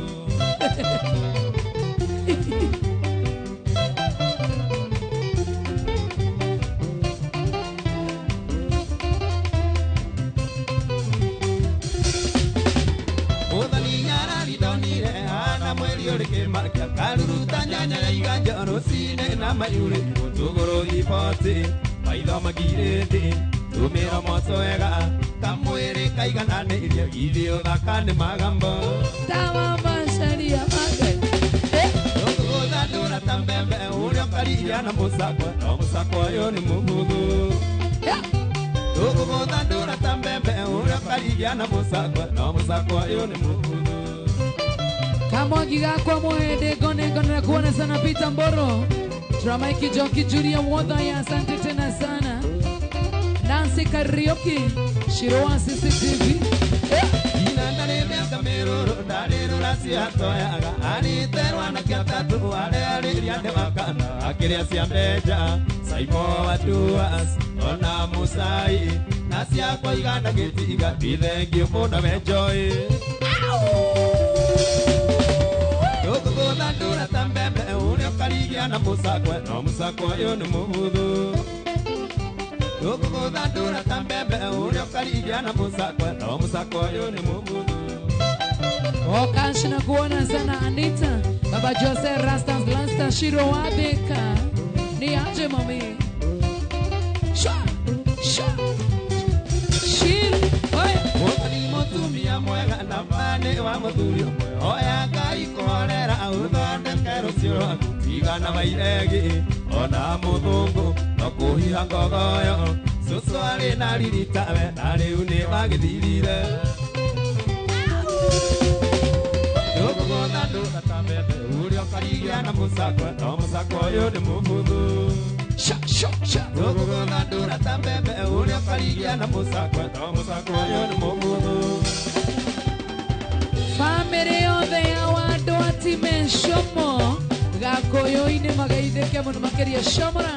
Speaker 7: karuruta nyanya ya iganja rũcinĩ na mayũrĩ tũgũrũ iboti maitho magirĩndĩ tũmĩro moto wega kamwĩrĩ kaigananĩirie githĩ ũthaka nĩ magambo ũkũgũthandũra ta mbembe ũrĩa ũkarĩa na mũcakwa no mũcakwa ũyũ nĩ mũbuthu ũkũgũthandũra ta mbembe ũrĩa ũkarĩa na mũcakwa no mũcakwa ũyũ nĩ mũbuthu
Speaker 6: Kamwagi gakwa mwende gone kuona sana Peter Mboro Dramaiki Joki Julia Wodhaya asante tena sana Nancy Karaoke Shiroa CCTV
Speaker 7: Inandare miaka miruru ndarĩrũ raciatoyaga aniterwa na kĩatatu arĩarĩria ndĩmakana akĩrĩa cia mbenja Saimo Watuas ona Musai na ciakwa igana gĩtiga ithengiũ mũno wenjoĩ ũkũgũthandũra ta mbembe ũrĩa ũkarĩa na mũcakwa no mũcakwa ũyũ nĩ mũbuthu ũkũgũthandũra ta mbembe ũrĩa ũkarĩa na mũcakwa no mũcakwa ũyũ nĩ mũbuthu
Speaker 6: Okashi na kuona sana Anita Baba Jose Rastas Lasta Shiro Wadeka Ni aje mami Shiro
Speaker 7: Mwakani mũtumia mwega na mane wa mũthuri ũmwe oya Ngai kũhorera ũthondeke rũciũ rwaku tigana mairegi ona mũthũngũ no kũhiha ngogoyo cũcũ arĩ na riritawe na rĩu nĩ magĩthirire ũkũgũthandũra ta mbembe ũrĩa ũkarĩa na mũcakwa no mũcakwa ũyũ nĩ mũbuthu ũkũgũthandũra ta mbembe ũrĩa ũkarĩa na mũcakwa no mũcakwa ũyũ nĩ mũbuthu
Speaker 6: Family yothe ya wandu atime shomo gakoyo-inĩ magaithĩke mũno makĩria Shomora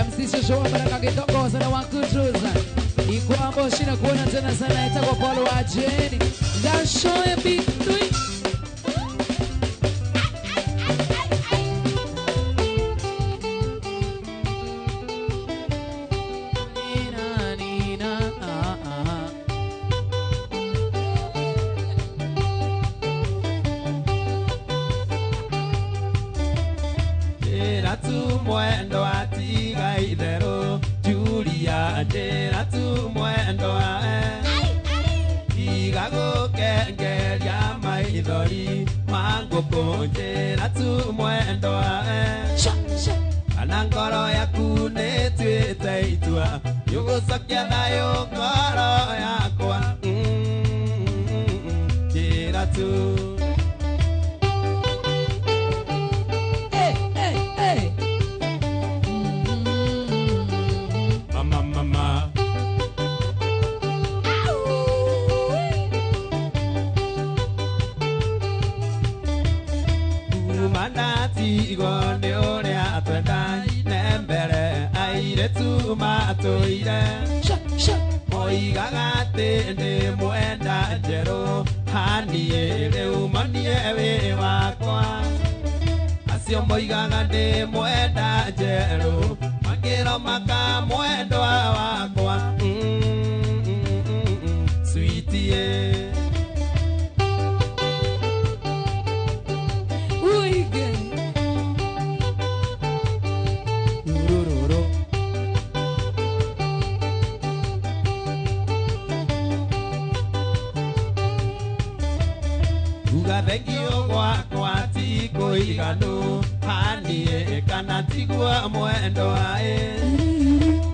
Speaker 6: MC Shosho wa Baraka gĩtongoza na wakutuza ikwambo shina kuona tena sana itagwa Paulo wa Jeni gashoe bitui
Speaker 7: mwendo atiga itherũ Julia njĩra tu mwendo iga gũkengeria maithori mangũkũ njĩra tu mwendo kana ngoro yaku nĩtuĩte itua yũgũcokia thayũ ngoro yakwa njĩra tu Igone ũrĩa twendaine mbere airĩtu matũire moigaga atĩ nĩ mwenda njerũ haniĩ rĩu manie wĩ wakwa acio moigaga nĩ mwenda njerũ makĩro makamwendwa wakwa sweetie Thengio gwakwa ti kũiganu haniĩ kana tigua mwendo waĩ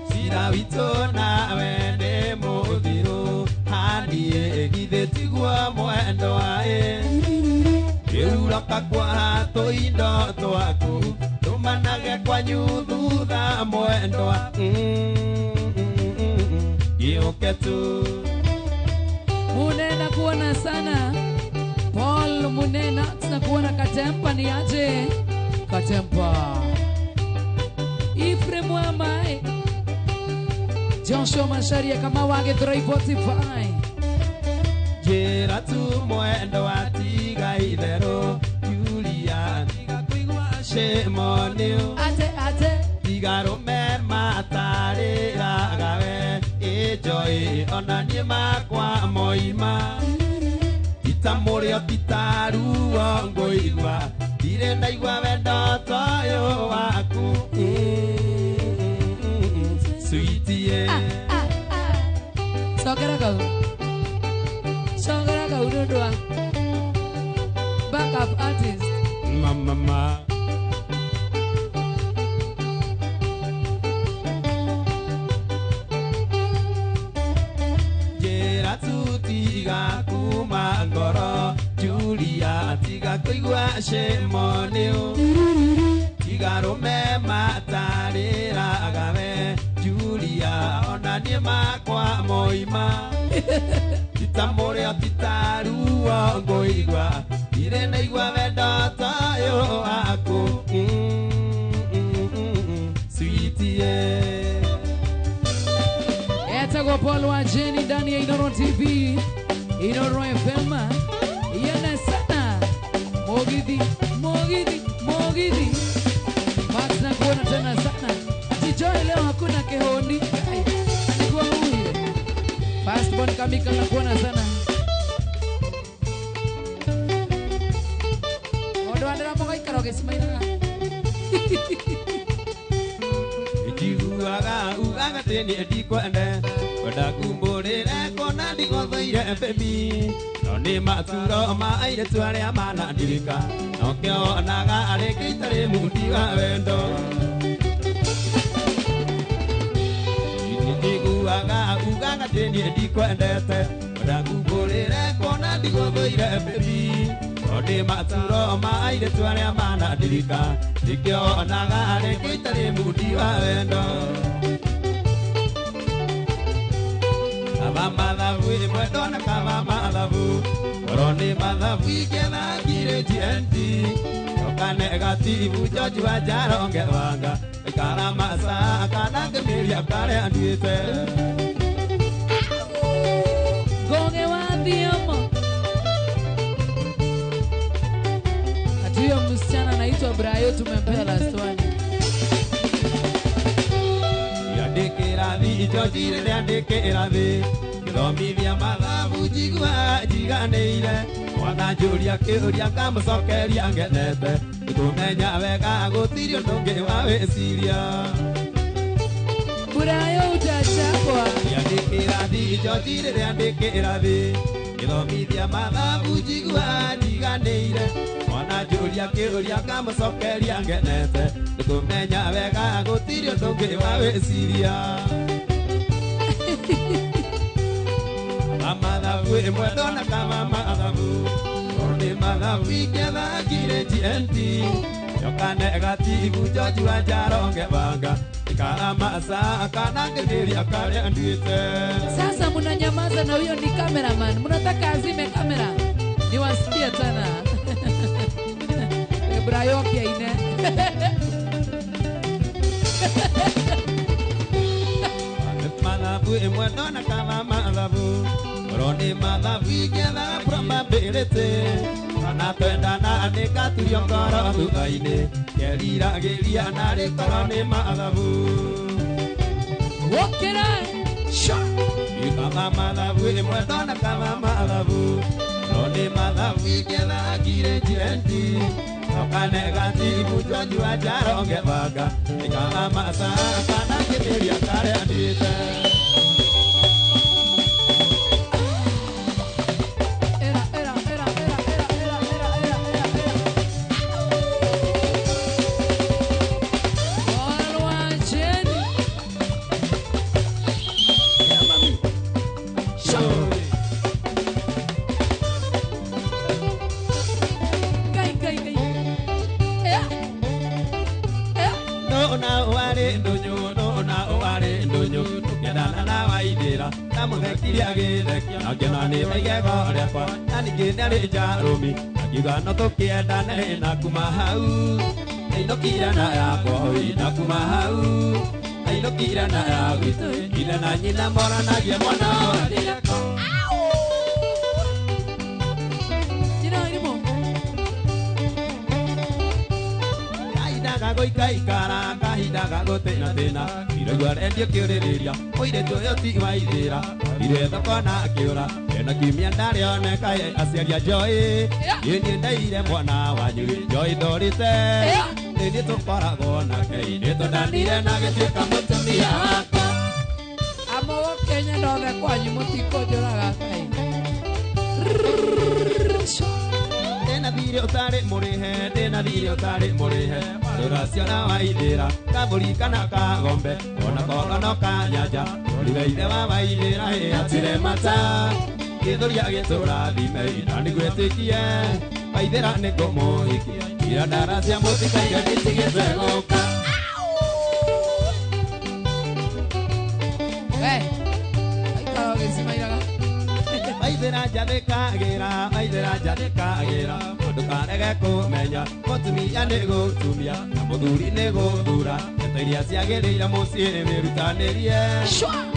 Speaker 7: cira witũ nawe nĩ mũthiru haniĩ githĩ tigua mwendo waĩ rĩu Tũgĩcoka kuoha tũindo twaku tũmanage kwanyu thutha mwendwa gĩũke tu.
Speaker 6: Munena kuona sana Paul Munena, tunakuona Katempa ni aje Katempa Ifre Mwamai Joshua Masharia kama wage 345
Speaker 7: Njĩra tu mwendwa tiga itherũ Julia tiga kũigua cĩmonio
Speaker 6: ate
Speaker 7: tiga rũme matarĩraga we ĩnjoĩ ona niĩ makwa moima Tita mũrĩo tita ruo ngũigua ndirĩ ndaigua wendo ta ũyũ waku sweetie
Speaker 6: Sogera kau nũndũ backup artist
Speaker 7: mama Njĩra tu tiga kuma ngoro Julia tiga kũigua cĩmonio tiga rũme matarĩraga we Julia ona niĩ makwa moima Tita mũrĩo tita ruo ngũigua ndirĩ ndaigua wendo ta ũyũ waku sweetie
Speaker 6: Etagwo Paul wa Jenny ndani ya Inoro TV Inoro FM Yena sana Mogithi Max na kuona tena sana Jijoy leo hakuna kehoni Nikuwa uwile Fastborn Kamika na kuona sana Odo andera moga ikaroge simaina
Speaker 7: Ugaga teni edikwende Wadakumbũrĩre kona ndigũthũire baby No nĩ maturo ma airĩtu arĩa manandirika No kĩonaga arĩ gĩitarĩ mundi wa wendo Njiguaga ugaga teni edikwendete Wadakumbũrĩre kona ndigũthũire baby No nĩ maturo ma airĩtu arĩa manandirika Ndĩkĩonaga arĩ gĩitarĩ mundi wa wendo Kava mathabu ĩmwe ndona kava mathabu Oro nĩ mathabu iketha ngirĩ TNT Oka negativu George wa Jaronge wanga Ikara masa akana ngĩmĩria karĩa nduĩte
Speaker 6: Gonge wa Thiamo Hatuyo msichana anaitwa Brayo tumempea last one
Speaker 7: Yandĩkĩra thi George rĩrĩa ndĩkĩra thi Gĩthomithia mathabu njigua njiganĩire Mwana njũria kĩũria ngamũcokeria ngenete Nĩkũmenya wega gũtirĩ ũndũ ũngĩ wa wĩciria
Speaker 6: Brayo utachapwa
Speaker 7: Yandĩkĩra thi George rĩrĩa ndĩkĩra thi Gĩthomithia mathabu njigua njiganĩire Mwana njũria kĩũria ngamũcokeria ngenete Nĩkũmenya wega gũtirĩ ũndũ ũngĩ wa wĩciria Mathabu ĩmwe ndona kama mathabu Nĩ mathabu iketha ngirĩ TNT Yoka negativu George wa Jaronge wanga Ikara masa kana ngĩmĩria karĩa nduĩte
Speaker 6: Sasa mnanyamaza na huyo ni cameraman. Mnataka azime kamera. Niwasikie tena. Brayo kiaine.
Speaker 7: Mathabu ĩmwe ndona kama mathabu Oro nĩ mathabu iketha probability Kana twendana nĩngaturio ngoro thutha-inĩ Keriragĩria narĩ korwo nĩ mathabu
Speaker 6: Wokera.
Speaker 7: Kama mathabu ĩmwe ndona kama mathabu No nĩ mathabu iketha ngirĩ TNT Oka negativu George wa Jaronge wanga Ikama masa kana ngĩmĩria karĩa nduĩte
Speaker 6: Kai
Speaker 7: no na wale ndonyo no na wale ndonyo gedana na waidira namugekiria githeki agena ni megego rekwa nani githari jarumi akiga no tokienda na kuma hau ainokira na yako ina kuma hau ainokira na yago ina na nyina mora na gye mwana direko goikaikara kahindaga gutena tena iragwa rendio kiuriria oire tuyo ti waithira ire thoko na akiura ena kimia ndarioneka aciaria Joy yini ndaire mwana wanyu Joy dorite nini tukoragwo nake ni tundanire na gituika mutumia wakwa
Speaker 6: amogo Kenya ndothe kwanyu mutikonjuraga kai
Speaker 7: Dena thiri utari murihe dena thiri utari murihe Duracio na waithira kaburi kana kagombe ona kogono kanyaja Rigaithe wa waithira atire mata Githuria gitura thime na nigwetikie waithira ni kumuhiki ira ndara cia mutikaiga gitigite guka
Speaker 6: aikara gicimairaga
Speaker 7: Aithira jathikagira ndukarege kumenya mutumia ni gutumia na muthuri ni guthura ndeto iria ciagirire mucii wirutanirie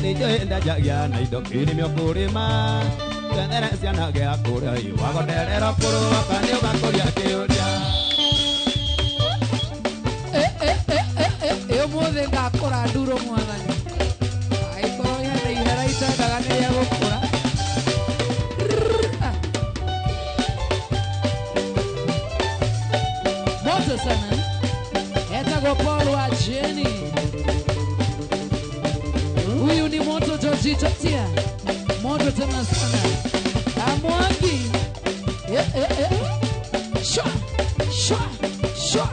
Speaker 7: ni Joy ndajagia na indo kirimi kurima twethere ciana gia kuria wagonderera kurua kandi ugakuria kiuria
Speaker 6: umuthi ngakura nduro mwathani aikorwo hena ihera itendaga nĩ rĩa gũkũra moto sana etagwo Paul wa Jeni huyu ni moto jojitatia moto tena sana amwangi shwa shwa shwa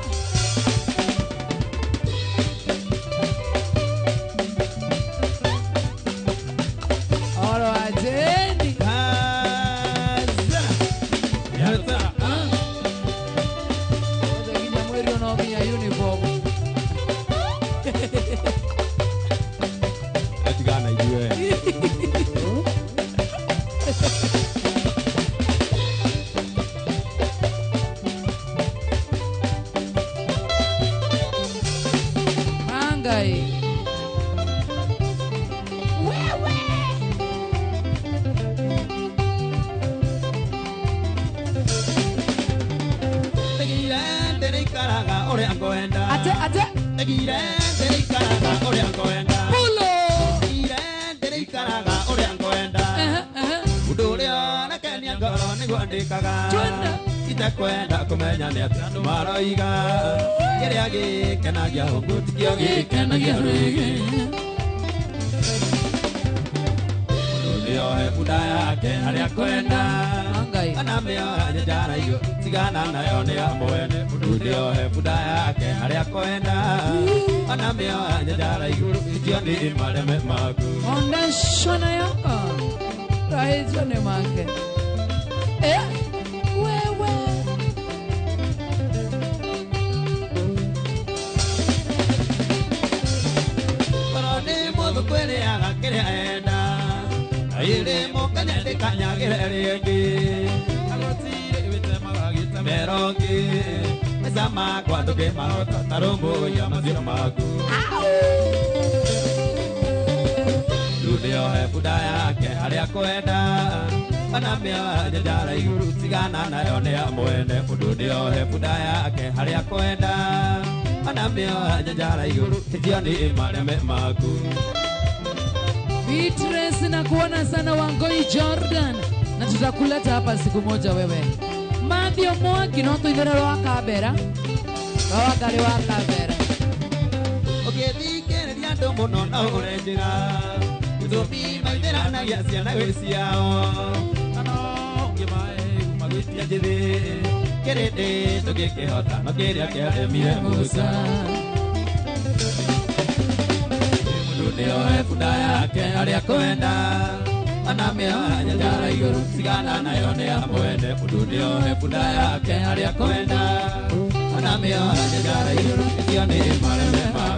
Speaker 7: itakwenda kumenya ni ati andu maroiga kiria gikenagia huku tikio gikenagia rigi niohe bunda yake haria kwenda kana mioya njara igũ tigana nayo nĩ amwene mũndũ niohe bunda yake haria kwenda kana mioya njara igũrũ itio nĩ mareme maku
Speaker 6: ondashona yako rahizwa nĩ make wewe
Speaker 7: koroni mũndũ kwĩrĩaga kĩrĩa enda aire mokanya de kanyagire rĩngĩ agotire wĩtemaga gĩtemerongi esama kwa nduge marota tarumbu ya maziro maku ndio he bunda yake haria kwenda ana mĩa njara igũrũ tigana nayo nĩ amwene mũndũ ndio he bunda yake haria kwenda ana mĩa njara igũrũ itio nĩ mareme maku
Speaker 6: Beatrice na kuona sana Wangoi Jordan na tutakuleta hapa siku moja wewe Mathio Mwangi no tuitherero wa Kabera wa gari wa Kabera
Speaker 7: ũgĩthikĩrĩria andũ mũno no ũrenjĩra gũthũmi maithĩranagia ciana gwĩ ciao kana ũngĩmae magwĩtia njĩthĩ kĩrĩndĩ tũgĩkĩhota no kĩrĩa kĩaremire Musa niohe bunda yake haria kwenda ana mĩa njara igũrũ tigana nayo nĩ amwene mũndũ niohe bunda yake haria kwenda ana mĩa njara igũrũ itio nĩ mareme maku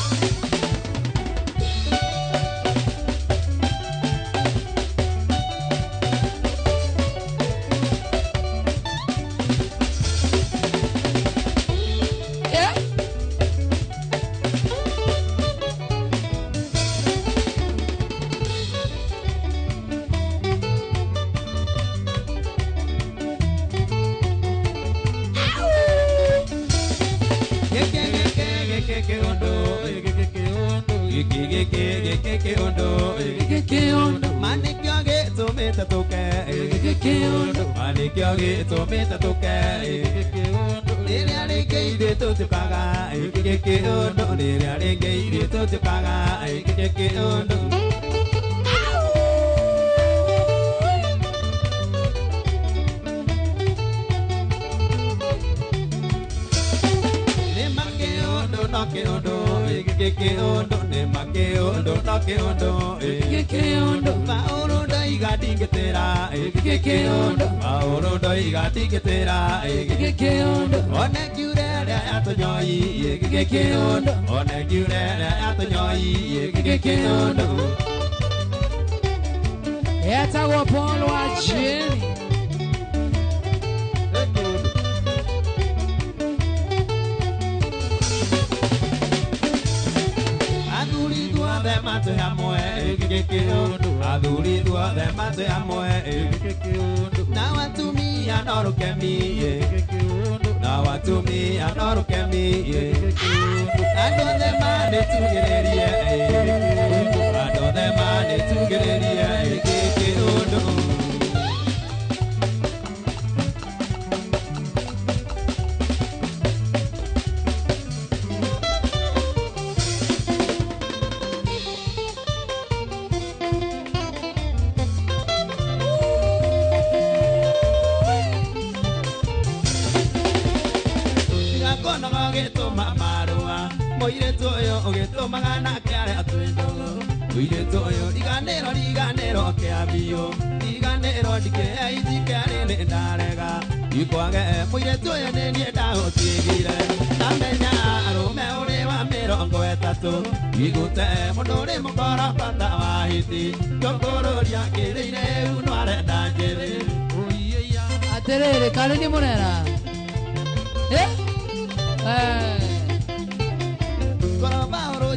Speaker 7: Geke ondo Manikyo getumite tuke Manikyo getumite tuke Niria ringeire tutikaga Geke ondo Niria ringeire tutikaga Geke ondo Ke ondo ne make ondo no ke ondo ke ondo mauro dai gadi ketera ke ondo mauro dai gadi ketera ke ondo one gyure ato nyoi ke ondo one gyure ato nyoi ke ondo
Speaker 6: Eta go Paul wa Jenny
Speaker 7: Mate amwe geke ondo aduri dua de mate amwe geke ondo na watu mi anoro kemi geke ondo na watu mi anoro kemi geke ondo ando de mane tugereria ando de mane tugereria geke ondo magana kare atwendo uire toyo diganero ke abio diganero dike ai dikare ne ndarega ikwage muire toyo ne nie da otigire amenya arome ore wa mirongo etatu igute munore mukora pata wa hiti kokoro ria kireire unware danjere oiya
Speaker 6: aterere kalini munera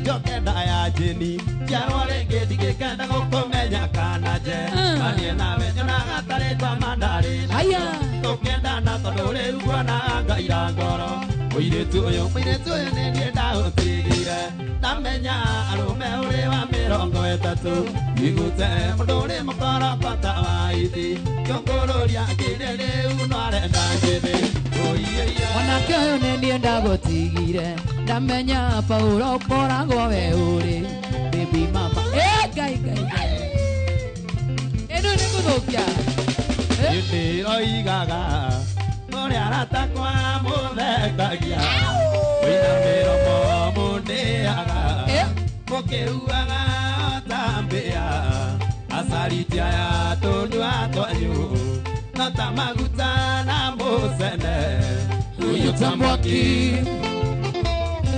Speaker 7: Jokenda ya jeni jarwale ngedi gekanda gokomenya kanaje manie nawe nyona gatare kwa mandari
Speaker 6: aya
Speaker 7: tokenda na todore rugwana ngaira ngoro oire tuyo ne ndienda utigire namenya arume uri wa mirongo etatu igute mudore mukora pata waiti yongororia kirere unare ndangire oiye
Speaker 6: wanake uyu ne ndienda gutigire ndamenya Paulo koragwo we uri baby mama gai eno ne guthukia
Speaker 7: Yitiro igaga Mori arata kwa muthekagia Wina miromo mundeaga Mukeuaga otambia Asaritia ya tondu atwanyu Nota maguta na musene Uyu tambwaki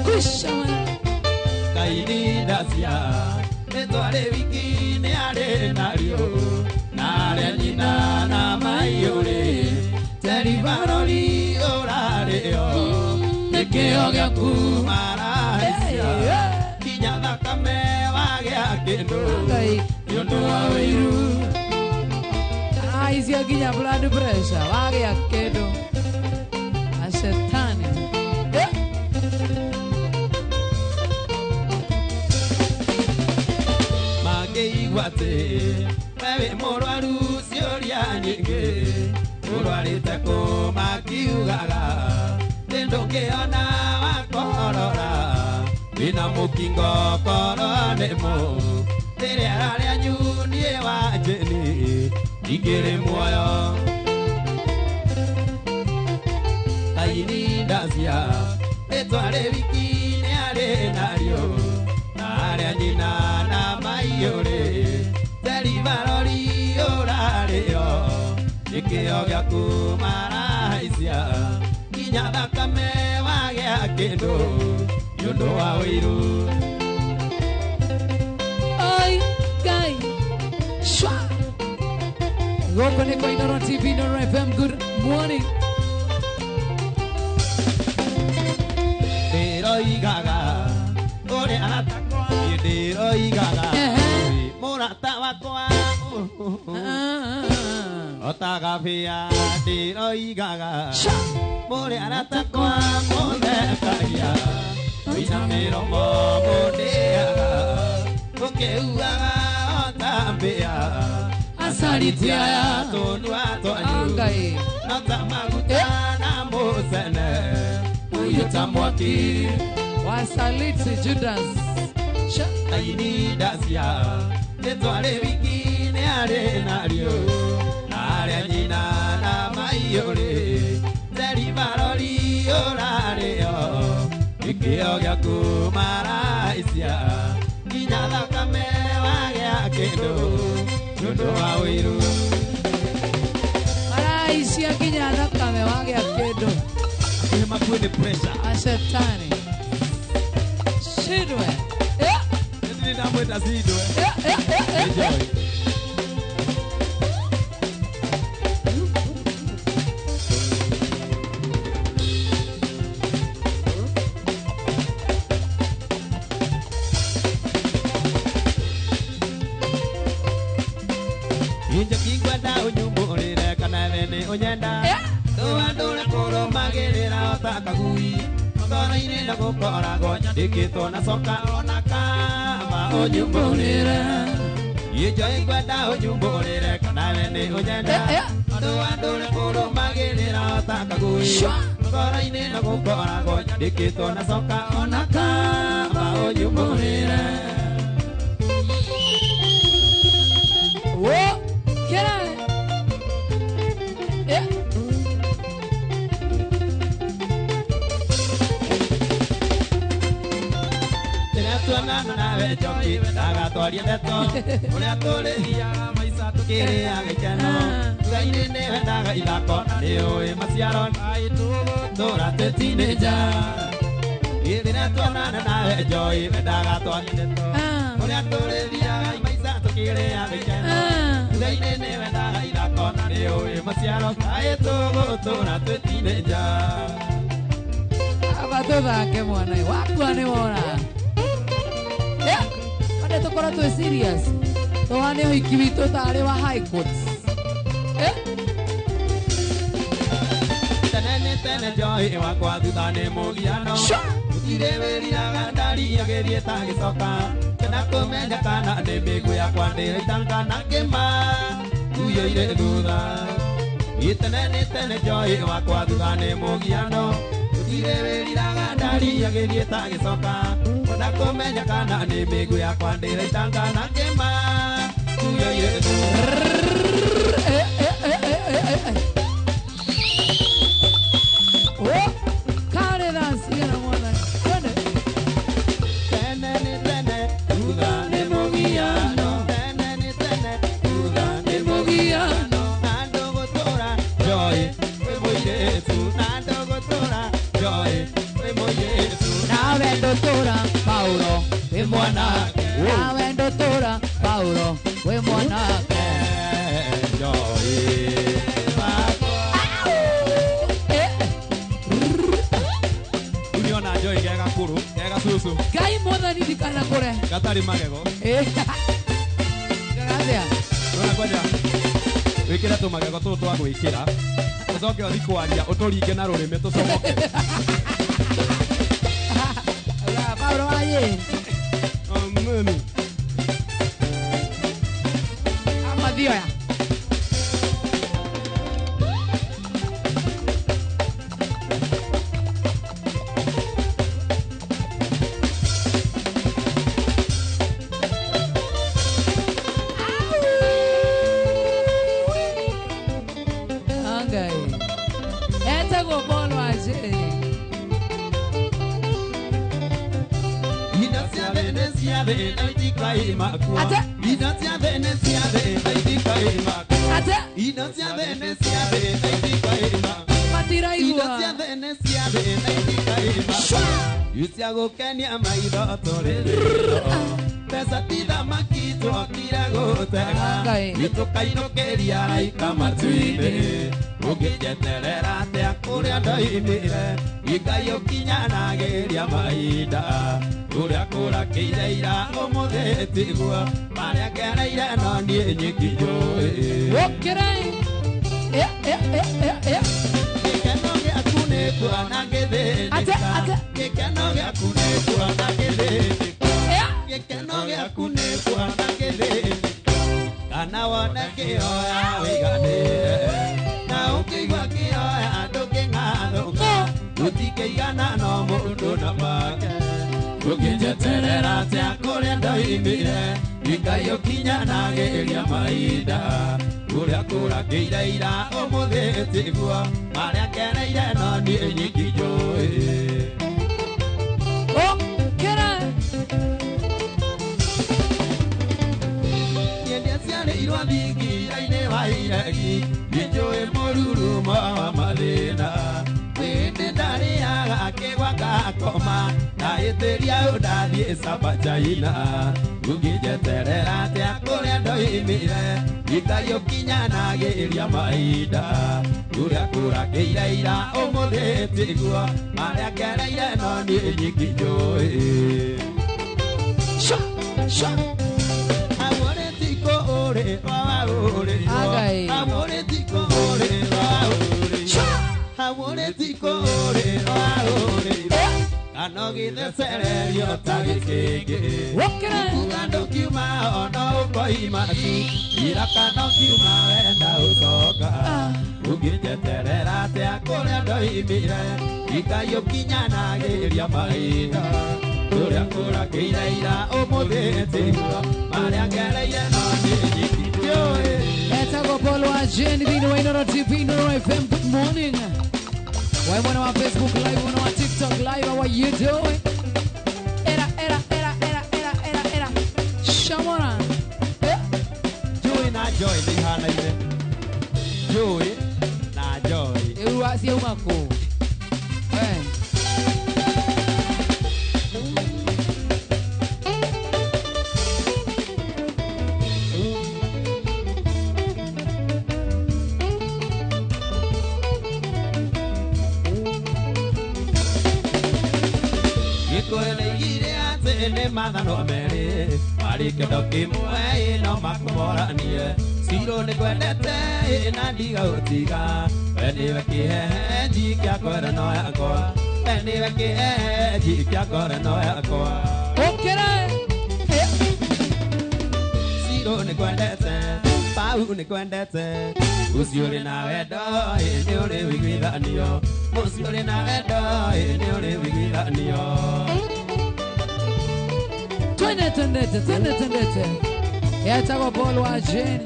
Speaker 6: kushawana
Speaker 7: Kaini dasia Etware wiki ni are nario Nare nyina na maiore Terivarori orareo Nekeo gyaku maraisia Kinya thakame wagea kendo Yondo wa wiru
Speaker 6: Aizia kinya blood pressure wagea kendo Ashetani
Speaker 7: Mageigwate Wewe morwaru cioria nyingi Urwarite ku makiugaga Ndũngĩona wakorora Wĩna mũkingo koronemo Rĩrĩa rĩanyu niĩ wanjĩni Ingĩrĩ muoyo Kaini ndacia Rĩtwa rĩwiki nĩ arĩ narĩo Na arĩa nyina na maiyũrĩ Terivarori ũrarĩo Nikio gyaku marahaicia Kinya thakame wagea kĩndũ Nĩũndũ wa ũiru
Speaker 6: Oi, Guy Shwa Goko niko Inooro TV, Inooro FM, good morning
Speaker 7: Ndĩroigaga ũrĩa aratakwa Ndĩroigaga mũrata wakwa Otagabia ndĩroigaga mũrĩa aratakwa mũthekagia Wĩna mĩromo mũndĩaga Tukeuaga otambia
Speaker 6: Asaritia
Speaker 7: Tonua tonyu
Speaker 6: Angai
Speaker 7: Notamaguta na mosene Uyuta mwaki
Speaker 6: Wasaliti Judas
Speaker 7: Aini dasia Netwale wiki ne are nario Are nyina na maiore Zeri barori orare yo Ikio gya kumaraisia Kinya thakame wagea kendo Nundo wa wiru
Speaker 6: Maraisia kinya thakame wagea kendo
Speaker 7: Akihema kwene pressure
Speaker 6: Ashetani Shidwe
Speaker 7: Nini na mweta zidwe Enjoy Inja kingwenda unyumbulire kana vene unyenda Tuandule kuro magirira otakagui Mokora-ini na gukoragwo nyandikitwo na coka ona kama unyumbulire Inja ingwenda unyumbulire kana vene unyenda Tuandule kuro magirira otakagui Mokora-ini na gukoragwo nyandikitwo na coka ona kama unyumbulire
Speaker 6: Whoa! Get on it! Yeah!
Speaker 7: Tuanana na vejoki, daga tuaria deto Uria tulihiaga maica tukiriaga ikeno Tugaine ni vendaga ithako na ni ui maciaro Tura tutineja Ithire tuanana na vejoki, vendaga tuaria deto Uria tulihiaga maica tukiriaga ikeno Tugaine ni vendaga ithako na ni ui maciaro Tura tutineja
Speaker 6: Abatuthake mwana wakwa ni wona Ade tukora tu serious Toane hiki witu tare wa high courts
Speaker 7: Tene joy wakwa thutha mugiano Utire wiriraga ndari agerie ta gicoka Kana kumenya kana ni migu yakwa ndire itanga na ngima Uyoire thutha Tene joy wakwa thutha mugiano Utire wiriraga ndari agerie ta gicoka Kana kumenya kana ni migu yakwa ndire itanga na ngima Uyoire thutha
Speaker 3: Doctora Paulo, we mwanake. Nawe Doctora Paulo, we mwanake.
Speaker 7: Uniona joy gega kuru, gega susu.
Speaker 6: Gai moda ni dikana kore.
Speaker 7: Gatari magego.
Speaker 6: Gracias.
Speaker 7: Ona kwaja. Wikira tu magego tu twa gwikira. Ucoke uthi kwaria uturinge na rurimi tucomoke.
Speaker 6: Paulo aye.
Speaker 7: Amen.
Speaker 6: Amadio ya. Angai. Eta go bolo aje.
Speaker 7: Venecia Venecia imakwa Inatia Venecia Venecia imakwa Inatia Venecia Venecia imakwa
Speaker 6: Matira igua
Speaker 7: Inatia Venecia Venecia imakwa Yusia go Kenya maida torere Pesa tida makito akira go tega Nitoka inokeria raika matuine Ugejeterera te akuria ndoinire Ikayo kinyana geria maida Uria kura kireira omuthe tigwa Maria kereire no nie nyikinjui
Speaker 6: Wokirai
Speaker 7: Gikeno giaku ni kuona githĩnĩka Gikeno giaku ni kuona githĩnĩka Gikeno giaku ni kĩoya wĩigane na ũkĩigua kĩoya ndũkĩng'athũka gũtikĩigana no mũndũ na make ũkĩnjeterera atĩa kũrĩa ndoimire ikayũkinyanagĩria mahinda kũrĩa kũrakĩire ira ũmũthĩ tiguo marĩa keneire no niĩ nyiki njũĩ nyendĩa ciarĩirwo thingira-inĩ wa iregi nĩnjũĩ mũrurumo wa mathĩna wĩndĩ ndarĩaga kĩgwa ngakoma na ĩtĩria ũndathiĩ cabacaina ũngĩnjeterera atĩa kũrĩa ndoimire ikayũkinyanagĩria mahinda kũrĩa kũrakĩire ira ũmũthĩ tiguo marĩa keneire no niĩ nyiki njũĩ amore tiko ore wa ore amore tiko ore wa ore amore tiko ore wa ore anogithecererio tagĩkĩngĩ kugando kiuma ona ũkoima tu ira kano kiuma wenda ũcoka ũngĩnjeterera atĩa kũrĩa ndoimire ikayũkinyanagĩria mahinda kũrĩa kũrakĩire ira ũmũthĩ tiguo marĩa ngereire no niĩ nyiki njũĩ
Speaker 6: Etagwo Paul wa Jane Vino Wainoro TV Noro FM. Good morning. Why one on Facebook Live, one on TikTok Live? How are you doing? Era. Shamora.
Speaker 7: Joy na joy lihana ile. Joy na joy.
Speaker 6: Eruasi umako.
Speaker 7: Nĩ mathano merĩ marĩ kĩndo kĩmwe no makũmoranie Siro nĩ kwendete na ndigagũtiga we nĩwe kĩhehenji kĩa ngorano yakwa we nĩwe kĩhehenji kĩa ngorano yakwa Siro nĩ kwendete Pau nĩ kwendete ũcio ũrĩ na wendo nĩ ũrĩ wĩiguithanio ũcio ũrĩ na wendo nĩ ũrĩ wĩiguithanio
Speaker 6: Tendete. Etagwo Paul wa Jane.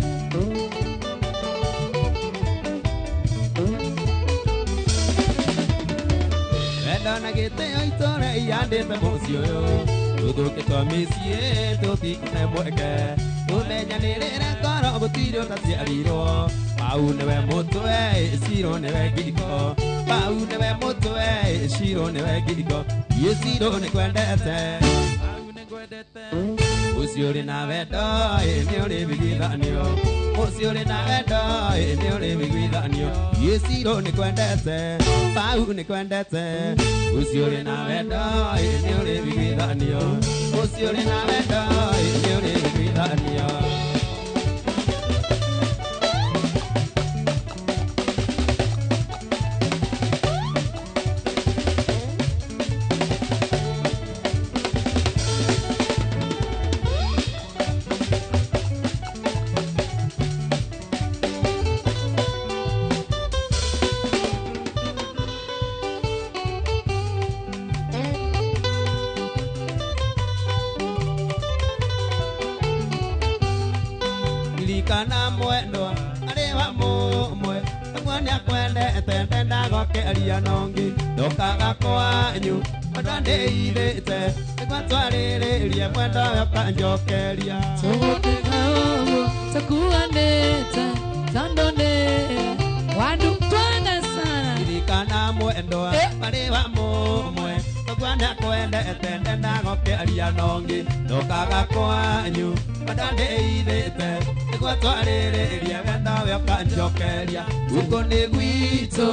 Speaker 7: Wenda na gĩtĩo itũũra iyandĩte mũciĩ ũyũ tũthũkĩtwo mĩciĩ tũtikune mweke tũmenyanĩrĩre ngoro gũtirĩ ũtaciarirwo Pau nĩwe mũtwe Siro nĩwe ngingo Pau nĩwe mũtwe Siro nĩwe ngingo Siro nĩ kwendete ũcio ũrĩ na wendo nĩ ũrĩ wĩiguithanio ũcio ũrĩ na wendo nĩ ũrĩ wĩiguithanio Siro nĩ kwendete Pau nĩ kwendete ũcio ũrĩ na wendo nĩ ũrĩ wĩiguithanio ũcio ũrĩ na wendo nĩ ũrĩ wĩiguithanio kana mwendwa arĩ wa mũmwe nĩ akwendete ndendagokeria nongi ndokaga kwanyu ona ndĩithĩte nĩguo twarĩrĩrie mwenda we ũkanjokeria
Speaker 6: takuanĩte tandone wandu twanga sana
Speaker 7: ririkana mwendwa arĩ wa mũmwe nĩguo nĩ akwendete ndendagokeria nongi ndokaga kwanyu ona ndĩithĩte nĩguo twarĩrĩrie wenda we ũkanjokeria gũkũ nĩ gwitũ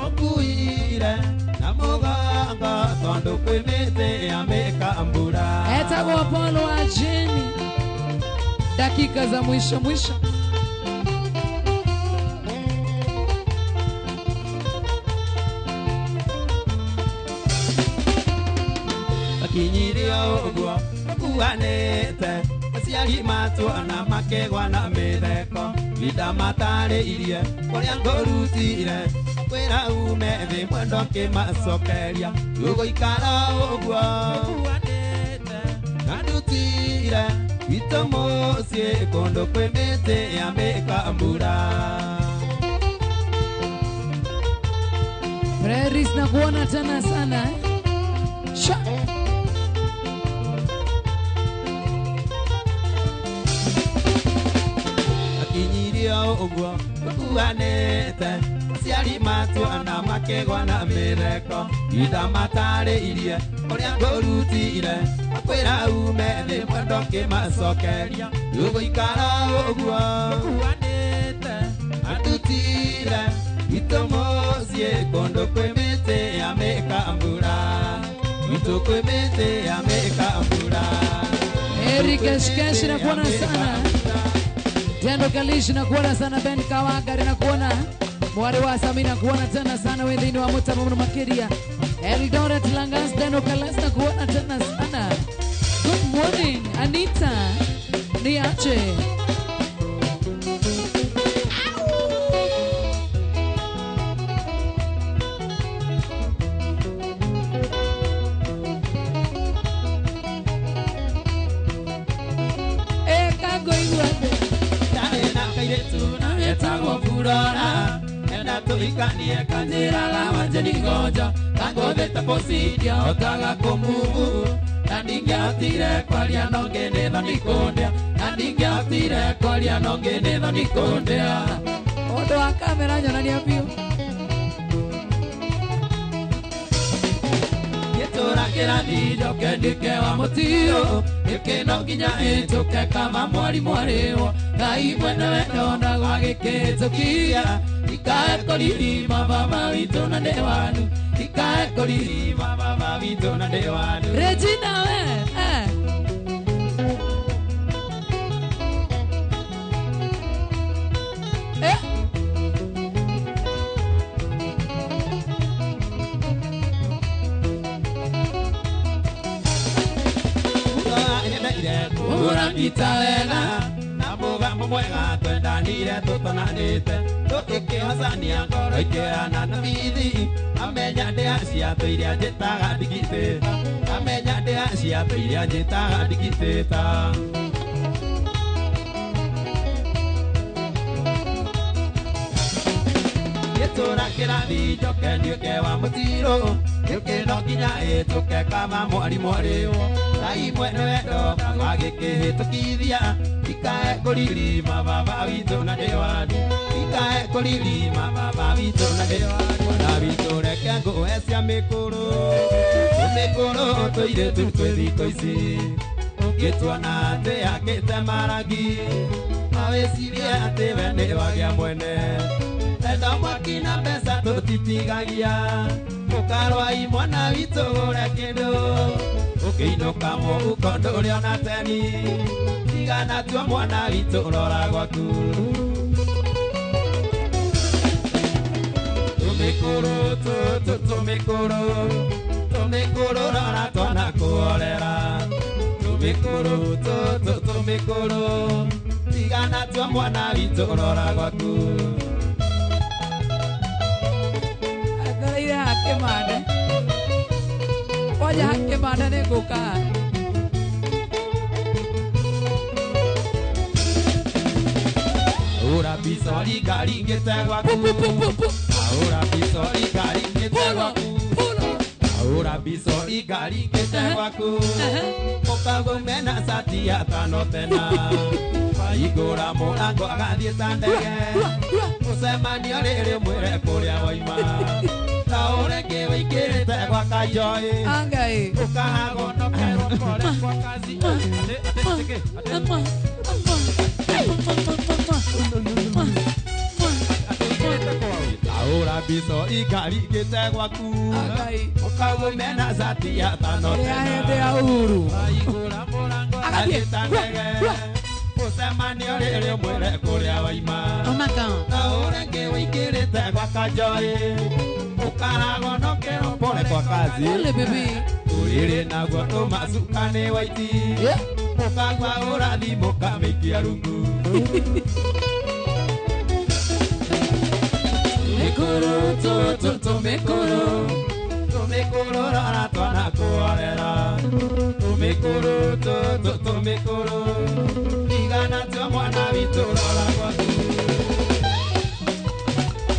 Speaker 7: ũkuire na mũgongo tondũ kwĩ mĩtĩ ya mĩkambura
Speaker 6: etagwo Paul wa Jane. Dakika za mwisho
Speaker 7: akinyirio ũguo ũkuanĩte aciari matwana makegwa na mĩtheko Linda matarĩirie kũrĩa ngũrutire kwĩra ume thĩ mwendo kĩmacokeria tũgũikara ũguo na ndutire witũ mũciĩ kũndũ kwĩ mĩtĩ ya mĩkambura.
Speaker 6: Preris na kuona tena sana Sha.
Speaker 7: Akinyirio ũguo ũkuanĩte aciari matwana makegwa na mĩtheko Linda matarĩirie ũrĩa ngũrutire kwĩra ume thĩ mwendo kĩmacokeria tũgũikara ũguo ũkuanĩte andutire witũ mũciĩ kũndũ kwĩ mĩtĩ ya mĩkambura witũ kwĩ mĩtĩ ya mĩkambura.
Speaker 6: Eri Keshkesh na kuona sana Tendo Kalish na kuona sana Ben Kawagari na kuona Mwari wa Sami na kuona tena sana wendini wa Mutamu Makiria Eldoret Langas Tendo Kalas na kuona tena sana. Good morning Anita Niache
Speaker 7: Tuikanie kanjira la wanjeni ngoja Kangothe posidia otaga kumuvu Nandingiatire kwaria nongene thanikondia Nandingiatire kwaria nongene thanikondia.
Speaker 6: Ondo wa kamera nyonania biu
Speaker 7: Yetura kĩrathi njoke ndike wa mũtio Gĩkĩno nginya ĩtũke kama mwari mwarĩwo Ngai mwene wendo na gwagĩkĩtũkia Ikae kũririma baba witũ na ndĩ wanu Ikae kũririma baba witũ na ndĩ wanu.
Speaker 6: Regina we
Speaker 7: Urangita wega na mũgambo mwega twendanire tũtonanĩte tũkĩkĩhocania ngoro ikĩhana na bithi amenya ndĩa ciatũ iria njĩtaga ndigitĩta amenya ndĩa ciatũ iria njĩtaga ndigitĩta. Gĩtũra kĩrathi njoke nduĩke wa mũtiro gĩkĩno nginya ĩtũke kama mwari mwarĩwo Ngai mwene wendo agĩkĩhĩtũkithia Ikae kũririma baba witũ na ndĩ wanu Ikae kũririma baba witũ na ndĩ wanu. Na witũ reke ngũhe cia mĩkũrũ tũmĩkũrũ tũirĩtu twĩ thikũ ici ũngĩtuona atĩ akĩte marangi awĩcirie atĩ we nĩ wagĩa mwene Enda mwaki na mbeca tũtitigagia Mũkarwai mwana witũ gũre kĩndũ Ũkĩinũka mũhuko ndũrĩ ona teni Tigana tua mwana witũ rora gwaku. Tũmĩkũrũ tũmĩkũrũ tũmĩkũrũ rora twana kũhorera Tũmĩkũrũ tũmĩkũrũ Tigana tua mwana witũ rora gwaku.
Speaker 6: Agaraire hake mande Oja hake mande nĩ ngũka
Speaker 7: Ahora pisori gari ngĩte gwaku Ahora pisori gari ngĩte gwaku Ahora pisori gari ngĩte gwaku Mũkagume na sati ya tano tena Waigũra mũrango agathiĩ ta ndege Mũcemanio rĩrĩ mwĩre kũrĩa waima Na ũrĩngĩ wĩingĩrĩte gwa Kanjoi
Speaker 6: Angai
Speaker 7: Ũkahagonokerwo kore kwa kazi Ahora biso igari ngĩte gwaku Mũkagume na sati ya tano
Speaker 6: Rĩa hĩndĩ ya uhuru
Speaker 7: Waigũra mũrango agathiĩ ta ndege Mũcemanio rĩrĩ mwĩre kũrĩa waima Na ũrĩngĩ wĩingĩrĩte gwa Kanjoi Ũkahagonokerwo pole kwa kazi
Speaker 6: Ole baby
Speaker 7: Ũrĩrĩ naguo tũmacuka nĩ waiti Mukagwa urathi mukamikia rungu. Mikuru tumikuru rara twana kuorera. Tumikuru igana twa mwana witu rora gwaku.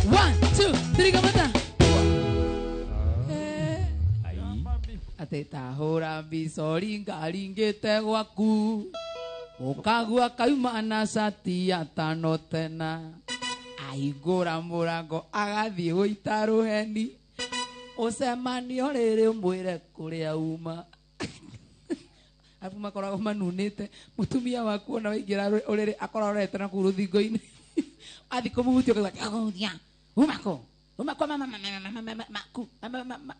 Speaker 6: 1, 2, 3 kamata. Ate tahura bisori ngaringite gwaku. Ukagua kauma na sati atano tena. Aigura murango agathie guita ruheni. Ucemanio riri mwire kuria uma. Afu makoragwo manunite mutumia waku ona waingira uriri akororete na kuru thingo-ini. Athi kumuhutia akaga umako mama